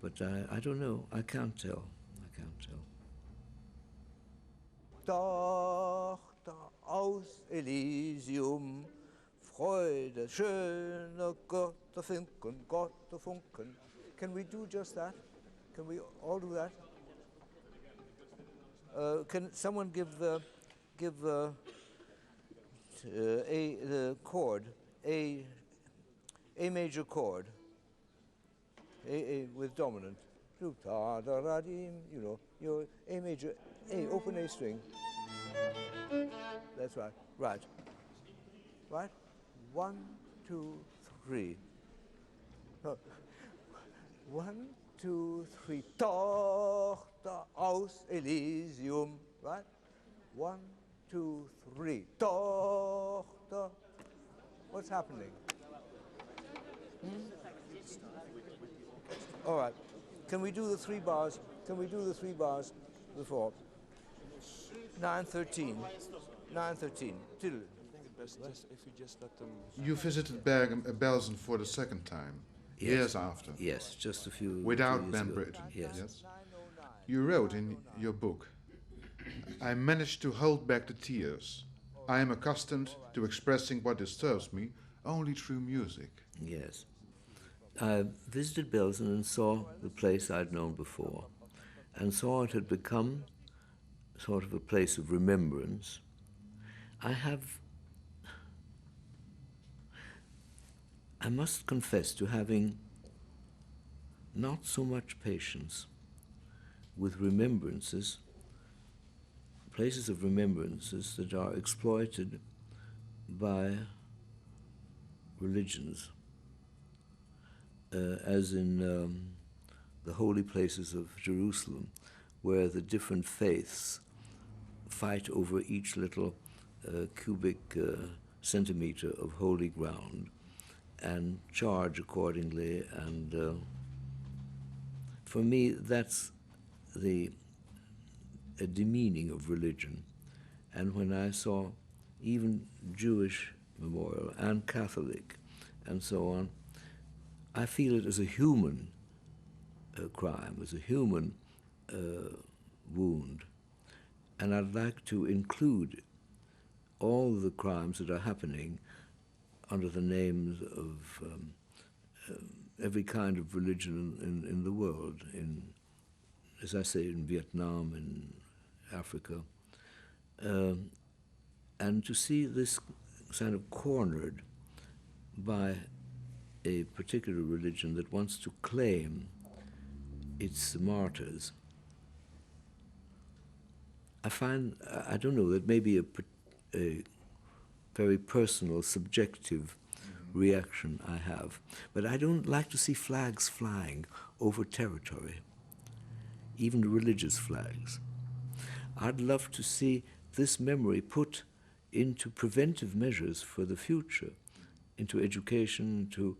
But I don't know. I can't tell. Tochter aus Elysium, Freude, schöne Götterfunken. Can we do just that? Can we all do that? Can someone give the chord, A major chord, A with dominant, you know, your A major, A, open A string. That's right. Right. 1, 2, 3. 1, 2, 3. Tochter aus Elysium. Right? 1, 2, 3. Tochter. What's happening? All right. Can we do the 3 bars? Can we do the 3 bars before? 9:13. 9:13. Tiddle. Best just if you just let them. You visited Belgium for the second time, Yes. years after, Yes, just a few without years Ben ago. Britten. Yes. You wrote in your book, I managed to hold back the tears. I am accustomed to expressing what disturbs me only through music. Yes. I visited Belgium and saw the place I'd known before, and saw it had become sort of a place of remembrance. I must confess to having not so much patience with remembrances, places of remembrances that are exploited by religions, as in the holy places of Jerusalem, where the different faiths fight over each little cubic centimeter of holy ground and charge accordingly. And for me, that's a demeaning of religion. And when I saw even Jewish memorial and Catholic and so on, I feel it as a human crime, as a human wound. And I'd like to include all the crimes that are happening under the names of every kind of religion in the world, as I say, in Vietnam, in Africa. And to see this kind of cornered by a particular religion that wants to claim its martyrs, I find, I don't know, that may be a very personal, subjective reaction I have. But I don't like to see flags flying over territory, even religious flags. I'd love to see this memory put into preventive measures for the future, into education, to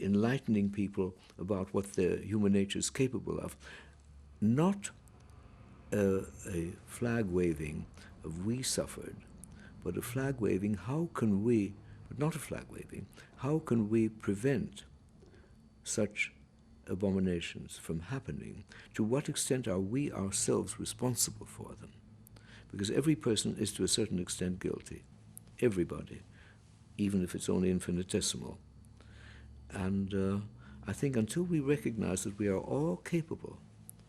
enlightening people about what their human nature is capable of. Not a flag waving of we suffered, but a flag waving, how can we, but not a flag waving, how can we prevent such abominations from happening? To what extent are we ourselves responsible for them? Because every person is to a certain extent guilty. Everybody, even if it's only infinitesimal. And I think until we recognize that we are all capable,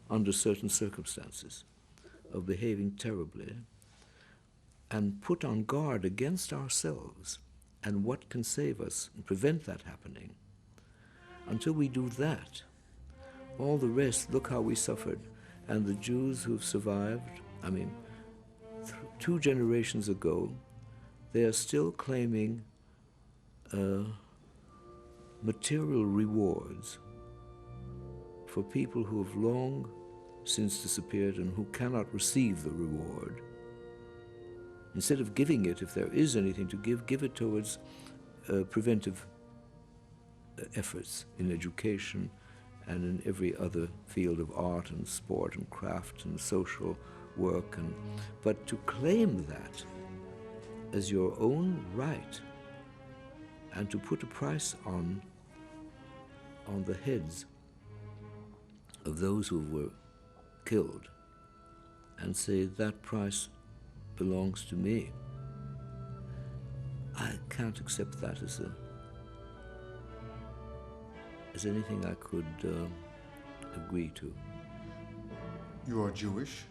under certain circumstances, of behaving terribly, and put on guard against ourselves and what can save us and prevent that happening, until we do that, all the rest, look how we suffered. And the Jews who've survived, I mean, 2 generations ago, they are still claiming material rewards for people who have long since disappeared and who cannot receive the reward. Instead of giving it, if there is anything to give it towards preventive efforts in education and in every other field of art and sport and craft and social work. But to claim that as your own right and to put a price on the heads of those who were killed and say that price belongs to me, I can't accept that as anything I could agree to. You are Jewish?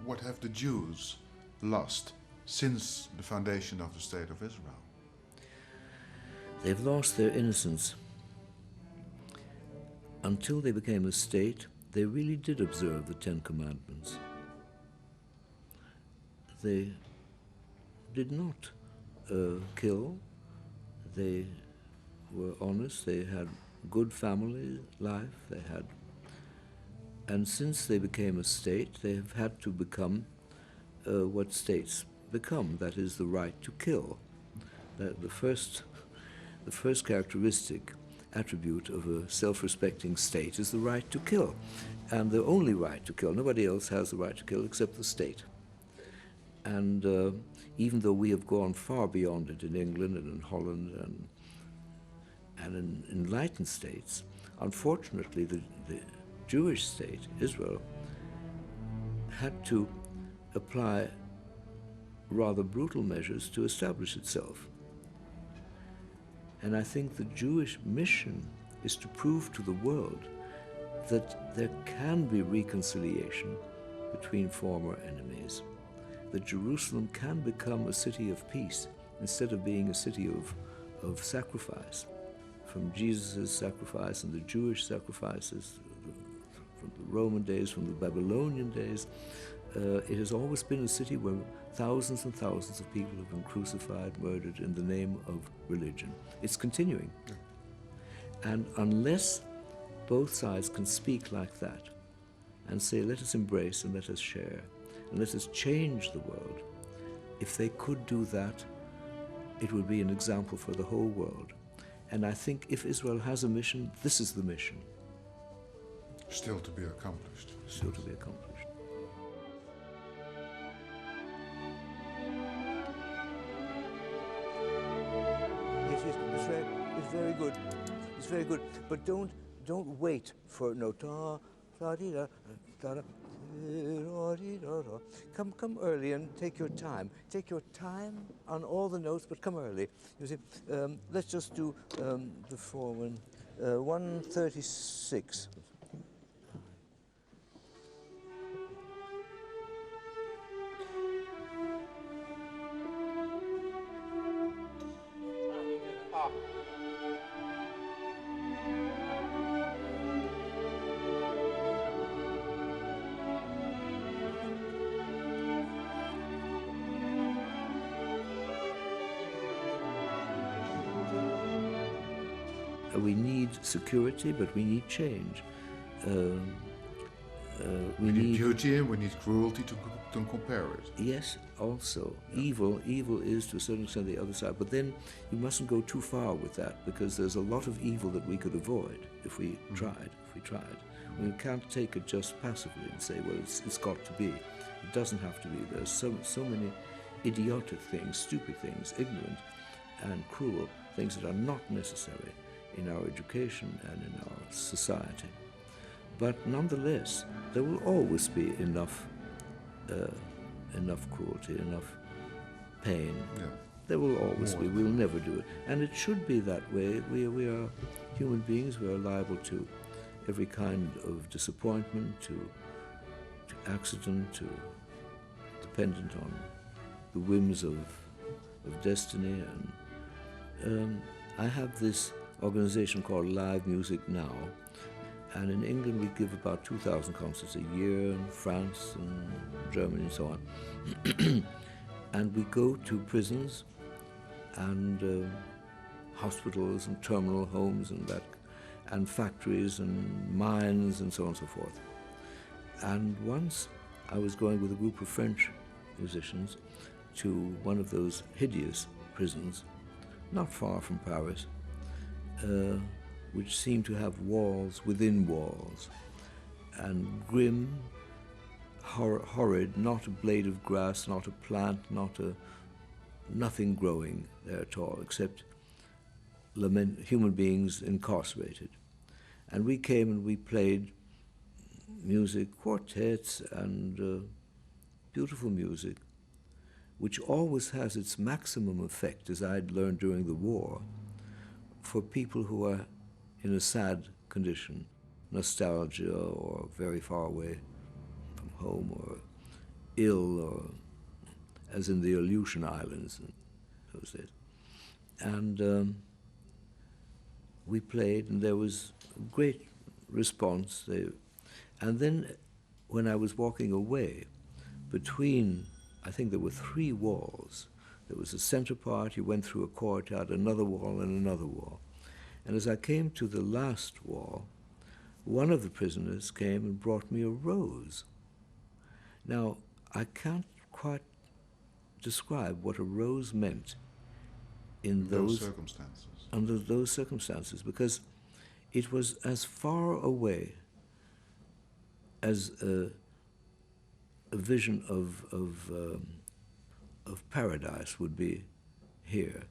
What have the Jews lost since the foundation of the State of Israel? They've lost their innocence. Until they became a state, they really did observe the 10 Commandments. They did not kill. They were honest. They had good family life they had. And since they became a state, they have had to become what states become, that is, the right to kill. The first characteristic attribute of a self-respecting state is the right to kill, and the only right to kill. Nobody else has the right to kill except the state. And even though we have gone far beyond it in England and in Holland and in enlightened states, unfortunately the Jewish state, Israel, had to apply rather brutal measures to establish itself. And I think the Jewish mission is to prove to the world that there can be reconciliation between former enemies, that Jerusalem can become a city of peace instead of being a city of sacrifice. From Jesus' sacrifice and the Jewish sacrifices, from the Roman days, from the Babylonian days, it has always been a city where thousands and thousands of people have been crucified, murdered in the name of religion. It's continuing. And unless both sides can speak like that and say, let us embrace and let us share and let us change the world, if they could do that, it would be an example for the whole world. And I think if Israel has a mission, this is the mission. Still to be accomplished. Still to be accomplished. Yes, it's very good. It's very good. But don't wait for no ta da dee da da da dee da da. Come early and take your time. Take your time on all the notes, but come early. You see, let's just do the 136. We need security, but we need change. We need beauty and we need cruelty to compare it. Yes, also. Evil is to a certain extent the other side, but then you mustn't go too far with that, because there's a lot of evil that we could avoid if we tried. We can't take it just passively and say, well, it's got to be. It doesn't have to be. There's so many idiotic things, stupid things, ignorant and cruel things that are not necessary in our education and in our society. But nonetheless, there will always be enough cruelty, enough pain. Yeah. There will always be. We'll never do it. And it should be that way. We are human beings. We are liable to every kind of disappointment, to accident, to dependent on the whims of destiny. And I have this organization called Live Music Now, and in England we give about 2,000 concerts a year, in France and Germany and so on. And we go to prisons and hospitals and terminal homes and factories and mines and so on and so forth. And once I was going with a group of French musicians to one of those hideous prisons, not far from Paris, which seemed to have walls within walls, and grim, horrid, not a blade of grass, not a plant, nothing growing there at all, except human beings incarcerated. And we came and we played music, quartets and beautiful music, which always has its maximum effect, as I'd learned during the war, for people who are in a sad condition, nostalgia or very far away from home or ill, or as in the Aleutian Islands in those days. And we played, and there was a great response. And then when I was walking away, between, I think there were 3 walls. There was a center part, you went through a courtyard, another wall and another wall. And as I came to the last wall, one of the prisoners came and brought me a rose. Now, I can't quite describe what a rose meant in those circumstances. Under those circumstances, because it was as far away as a vision of paradise would be here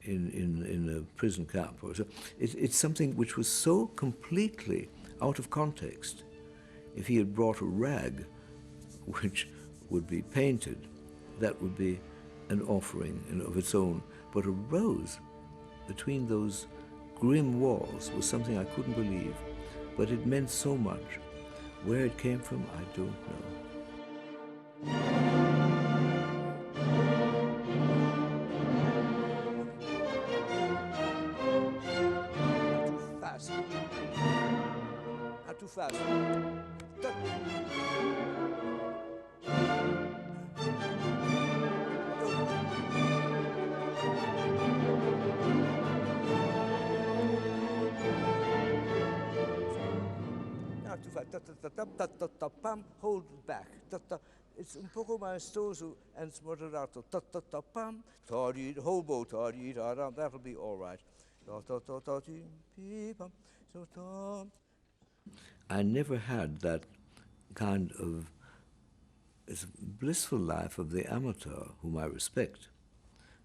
in a prison camp. Or so. It's something which was so completely out of context. If he had brought a rag which would be painted, that would be an offering of its own. But a rose between those grim walls was something I couldn't believe. But it meant so much. Where it came from, I don't know. Not too fast. Not too fast. Hold it back. It's un poco maestoso and moderato. Pam. Hobo. That'll be all right. I never had that kind of blissful life of the amateur, whom I respect,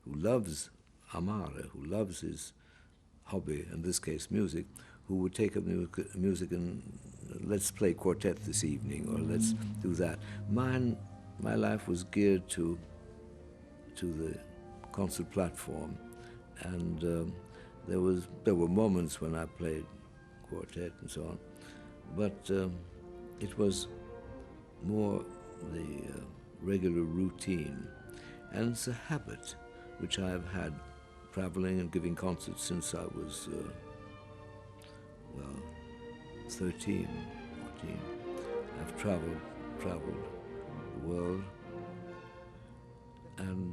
who loves amare, who loves his hobby, in this case music, who would take up music and let's play quartet this evening, or let's do that. My life was geared to the concert platform, and there were moments when I played quartet and so on, but it was more the regular routine, and it's a habit which I've had traveling and giving concerts since I was 13, 14. I've traveled the world, and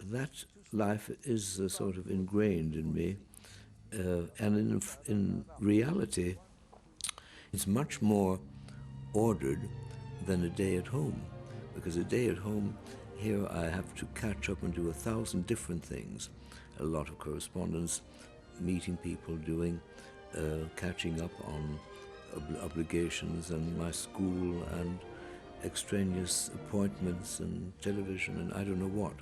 that life is sort of ingrained in me, and in reality, it's much more ordered than a day at home, because a day at home, here I have to catch up and do 1,000 different things, a lot of correspondence, meeting people, catching up on obligations and my school and extraneous appointments and television and I don't know what.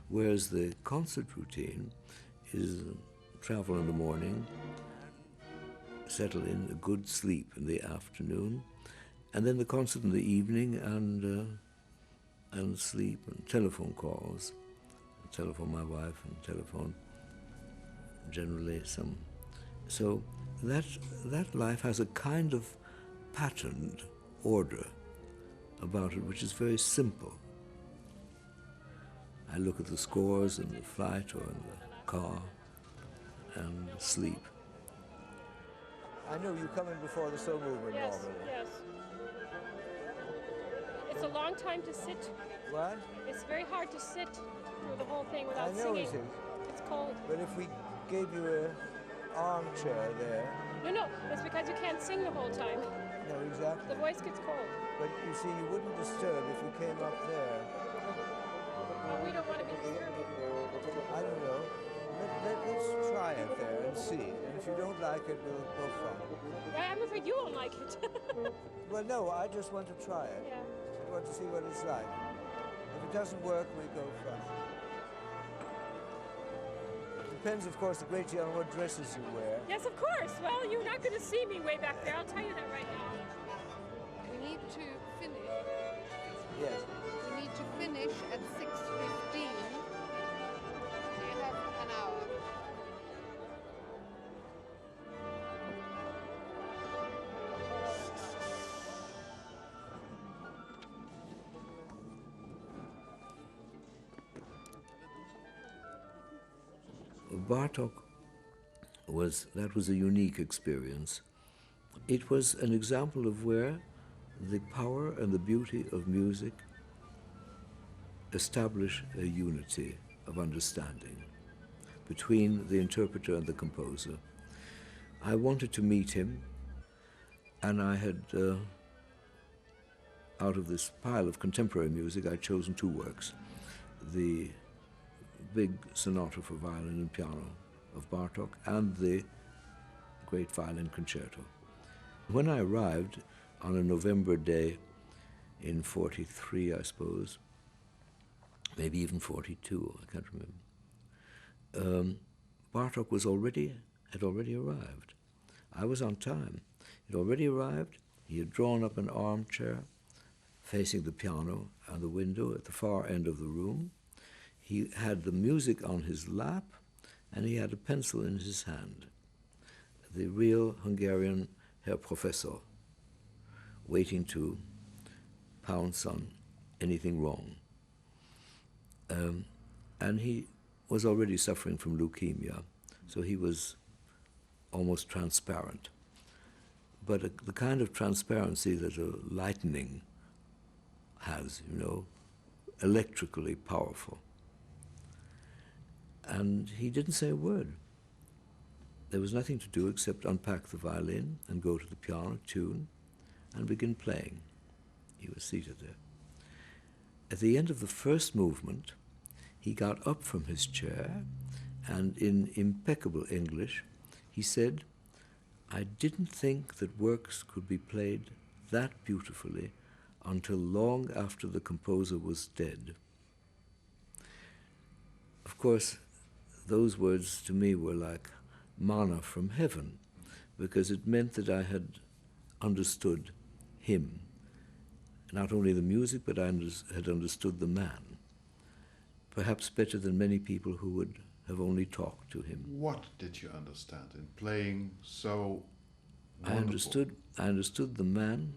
Whereas the concert routine is travel in the morning, settle in, a good sleep in the afternoon, and then the concert in the evening and sleep and telephone calls, telephone my wife and telephone generally some. So that life has a kind of patterned order about it, which is very simple. I look at the scores in the flight or in the car and sleep. I know you come in before the slow movement normally. Yes. It's a long time to sit. What? It's very hard to sit through the whole thing without I know singing. it is. It's cold. But if we gave you an armchair there. No, it's because you can't sing the whole time. No, exactly. The voice gets cold. But you see, you wouldn't disturb if you came up there. Well, we don't want to be disturbed. I don't know. Let's try it there and see. And if you don't like it, we'll go from it. Well, I'm afraid you won't like it. Well, no, I just want to try it. Yeah. I want to see what it's like. If it doesn't work, we go from it. Depends, of course, a great deal on what dresses you wear. Yes, of course. Well, you're not going to see me way back there. I'll tell you that right now. We need to finish. Yes. We need to finish at 6:15. So you have an hour. Bartók was a unique experience. It was an example of where the power and the beauty of music establish a unity of understanding. between the interpreter and the composer. I wanted to meet him, and I had, out of this pile of contemporary music, I'd chosen two works. The big sonata for violin and piano of Bartók and the great violin concerto. When I arrived on a November day in 43, I suppose, maybe even 42, I can't remember, Bartók had already arrived. I was on time. He'd already arrived. He had drawn up an armchair facing the piano and the window at the far end of the room. He had the music on his lap, and he had a pencil in his hand. The real Hungarian Herr Professor, waiting to pounce on anything wrong. And he was already suffering from leukemia, so he was almost transparent. But the kind of transparency that a lightning has, electrically powerful. And he didn't say a word. There was nothing to do except unpack the violin and go to the piano, tune, and begin playing. He was seated there. At the end of the first movement, he got up from his chair, and in impeccable English, he said, "I didn't think that works could be played that beautifully until long after the composer was dead." Of course, those words to me were like manna from heaven, because it meant that I had understood him. Not only the music, but I had understood the man, perhaps better than many people who would have only talked to him. What did you understand in playing so wonderful? I understood the man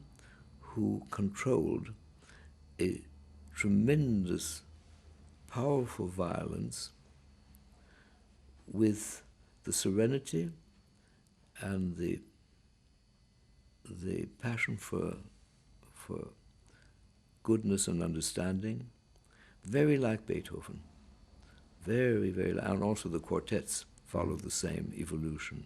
who controlled a tremendous, powerful violence with the serenity and the passion for goodness and understanding, very like Beethoven, very, very, and also the quartets follow the same evolution.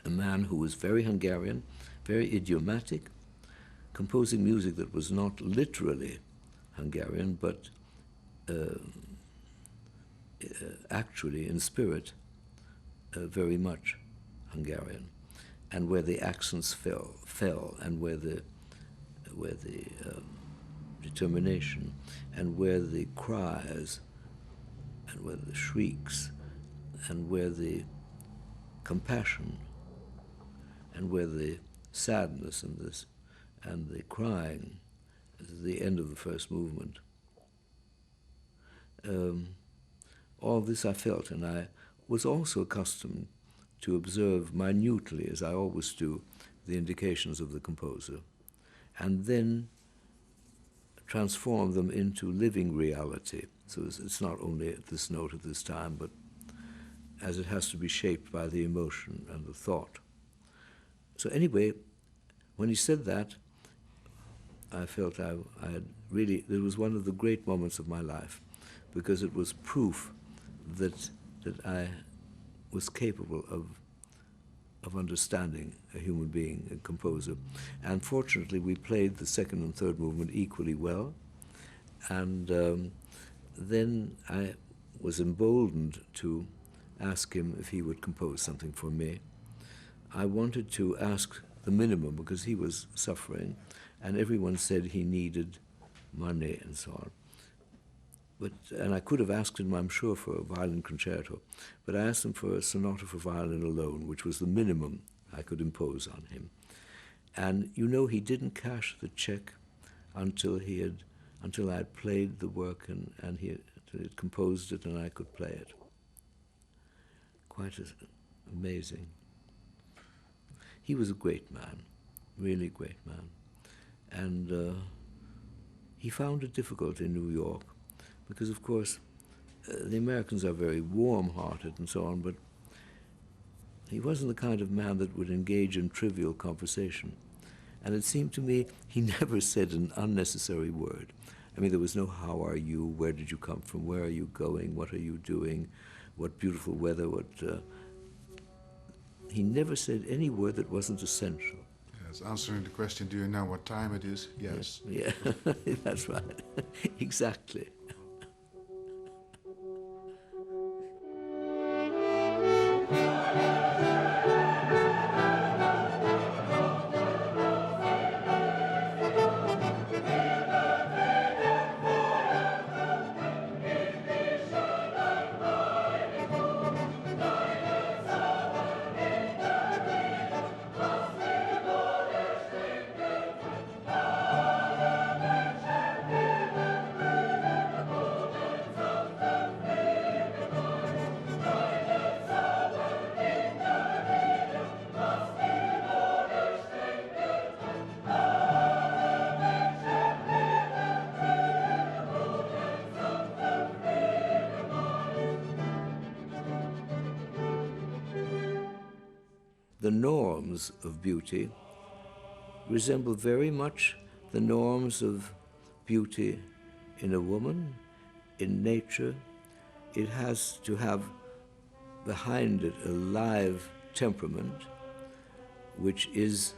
A man who was very Hungarian, very idiomatic, composing music that was not literally Hungarian, but actually in spirit very much Hungarian, and where the accents fell, and where the determination, and where the cries, and where the shrieks, and where the compassion, and where the sadness and the crying at the end of the first movement. All this I felt, and I was also accustomed to observe minutely, as I always do, the indications of the composer, and then transform them into living reality. So it's not only at this note at this time, but as it has to be shaped by the emotion and the thought. So anyway, when he said that, I felt I had really, it was one of the great moments of my life, because it was proof that I was capable of understanding a human being, a composer. And fortunately, we played the second and third movement equally well. And then I was emboldened to ask him if he would compose something for me. I wanted to ask the minimum because he was suffering, and everyone said he needed money and so on. And I could have asked him, I'm sure, for a violin concerto, but I asked him for a sonata for violin alone, which was the minimum I could impose on him. And he didn't cash the check until I had played the work and he had composed it and I could play it. Quite amazing. He was a great man, really great man. And he found it difficult in New York because, of course, the Americans are very warm-hearted and so on, but he wasn't the kind of man that would engage in trivial conversation. And it seemed to me he never said an unnecessary word. I mean, there was no how are you, where did you come from, where are you going, what are you doing, what beautiful weather, what... He never said any word that wasn't essential. Yes, answering the question, do you know what time it is? Yes. Yeah, that's right. Exactly. The norms of beauty resemble very much the norms of beauty in a woman, in nature. It has to have behind it a live temperament which is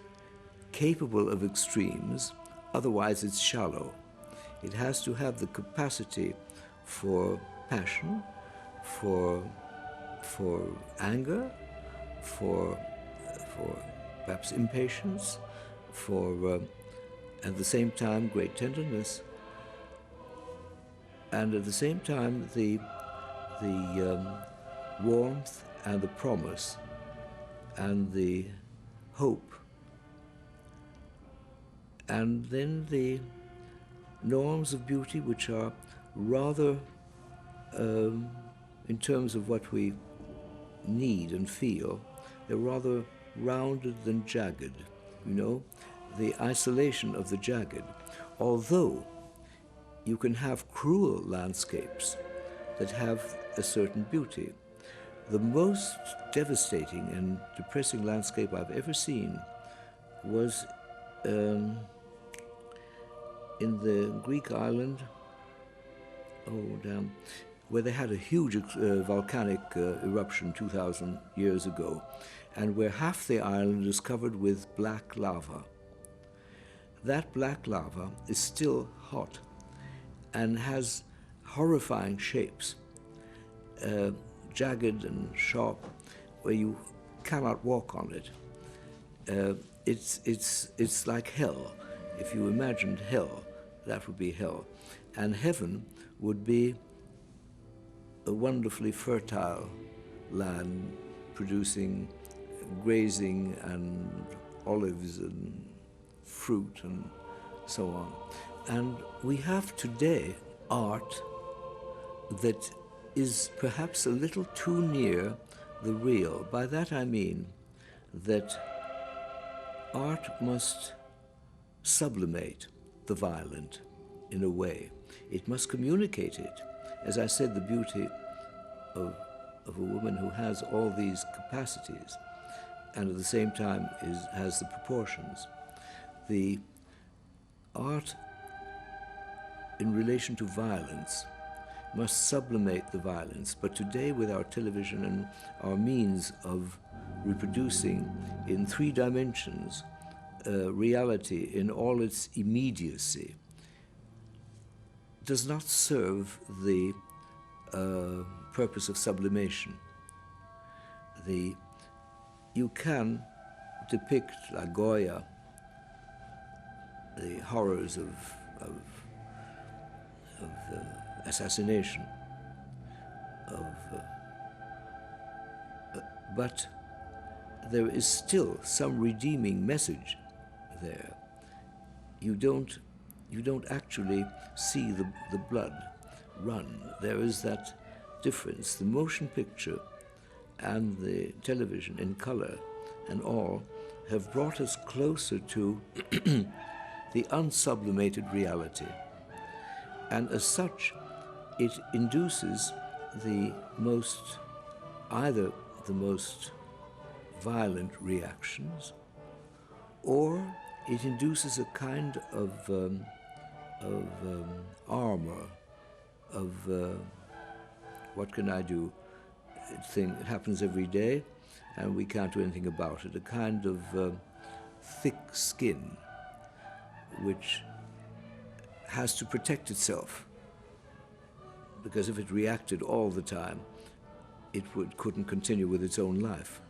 capable of extremes, otherwise it's shallow. It has to have the capacity for passion, for anger, for perhaps impatience, for at the same time great tenderness, and at the same time the warmth and the promise and the hope, and then the norms of beauty which are rather in terms of what we need and feel, they're rather rounded than jagged, you know, the isolation of the jagged. Although you can have cruel landscapes that have a certain beauty. The most devastating and depressing landscape I've ever seen was in the Greek island, where they had a huge volcanic eruption 2,000 years ago, and where half the island is covered with black lava. That black lava is still hot and has horrifying shapes, jagged and sharp, where you cannot walk on it. It's like hell. If you imagined hell, that would be hell. And heaven would be a wonderfully fertile land producing grazing and olives and fruit and so on. And we have today art that is perhaps a little too near the real. By that I mean that art must sublimate the violent in a way. It must communicate it. As I said, the beauty of a woman who has all these capacities and at the same time has the proportions. The art in relation to violence must sublimate the violence, but today with our television and our means of reproducing in 3 dimensions reality in all its immediacy does not serve the purpose of sublimation. You can depict, like Goya, the horrors of assassination, but there is still some redeeming message there. You don't actually see the blood run. There is that difference. The motion picture and the television in color and all have brought us closer to the unsublimated reality. And as such, it induces either the most violent reactions, or it induces a kind of armor, of what can I do? It happens every day, and we can't do anything about it. A kind of thick skin, which has to protect itself, because if it reacted all the time, it couldn't continue with its own life.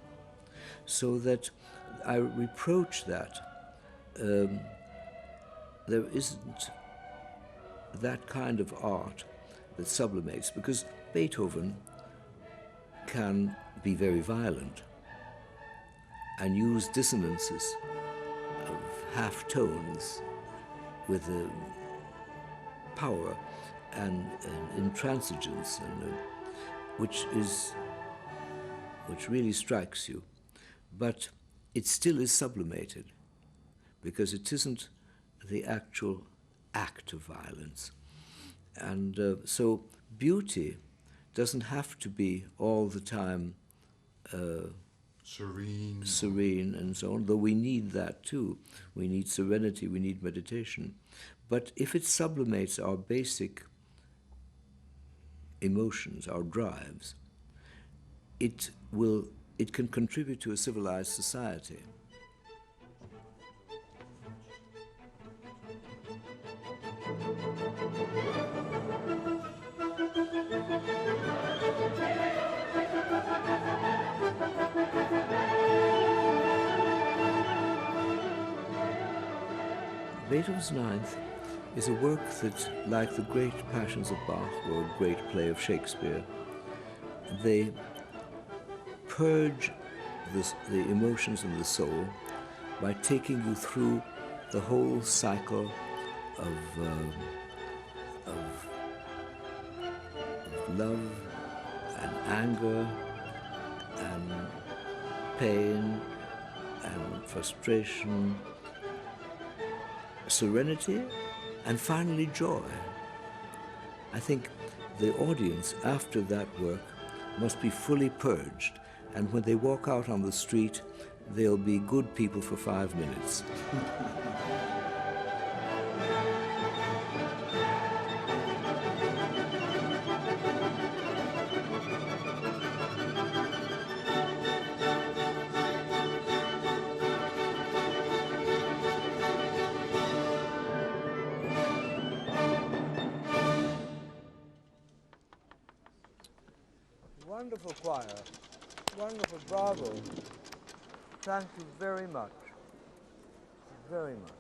So that I reproach that. There isn't that kind of art that sublimates, because Beethoven can be very violent and use dissonances of half tones with power and intransigence, and which really strikes you. But it still is sublimated, because it isn't the actual act of violence. And so beauty doesn't have to be all the time serene and so on, though we need that too. We need serenity, we need meditation. But if it sublimates our basic emotions, our drives, it can contribute to a civilized society. Beethoven's Ninth is a work that, like the great Passions of Bach or a great play of Shakespeare, they purge the emotions of the soul by taking you through the whole cycle of love and anger and pain and frustration, serenity, and finally joy. I think the audience after that work must be fully purged, and when they walk out on the street, they'll be good people for 5 minutes. Wonderful choir. Wonderful, bravo. Thank you very much. Very much.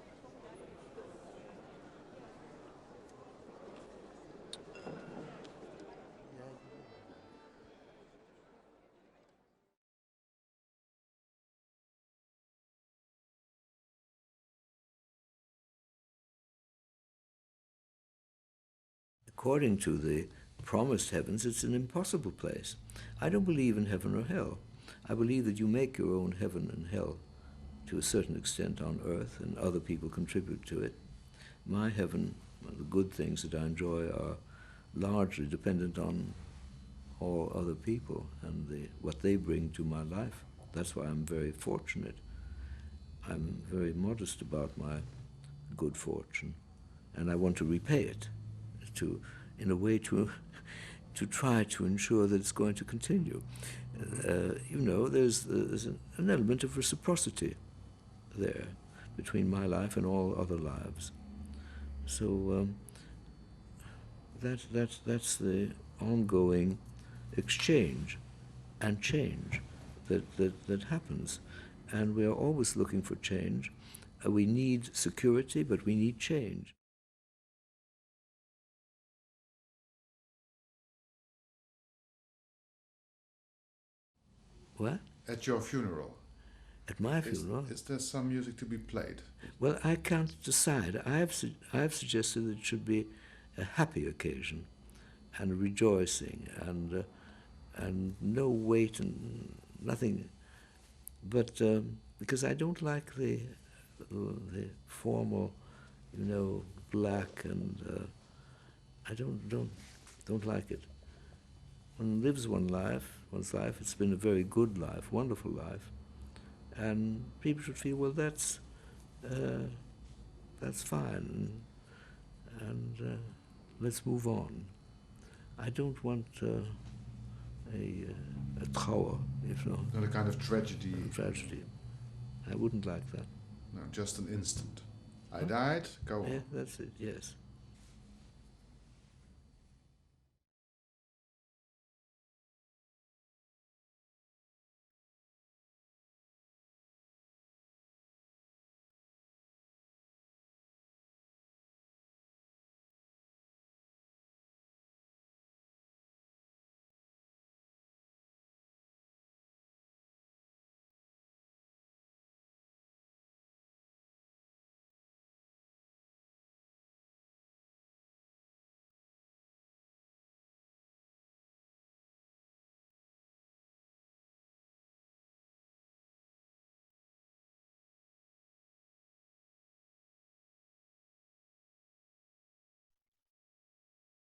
According to the promised heavens, it's an impossible place. I don't believe in heaven or hell. I believe that you make your own heaven and hell to a certain extent on earth, and other people contribute to it. My heaven, the good things that I enjoy, are largely dependent on all other people and what they bring to my life. That's why I'm very fortunate. I'm very modest about my good fortune, and I want to repay it in a way to try to ensure that it's going to continue. There's an element of reciprocity there between my life and all other lives. So that's the ongoing exchange and change that happens. And we are always looking for change. We need security, but we need change. What? At your funeral. At my funeral? Is there some music to be played? Well, I can't decide. I have suggested that it should be a happy occasion and a rejoicing and no weight and nothing. But because I don't like the formal, black, and I don't like it. One lives one's life. It's been a very good life, wonderful life, and people should feel, well, that's fine, and let's move on. I don't want a trauer, if not. Not a kind of tragedy. Tragedy. I wouldn't like that. No, just an instant. I died, go on. Yeah, that's it, yes.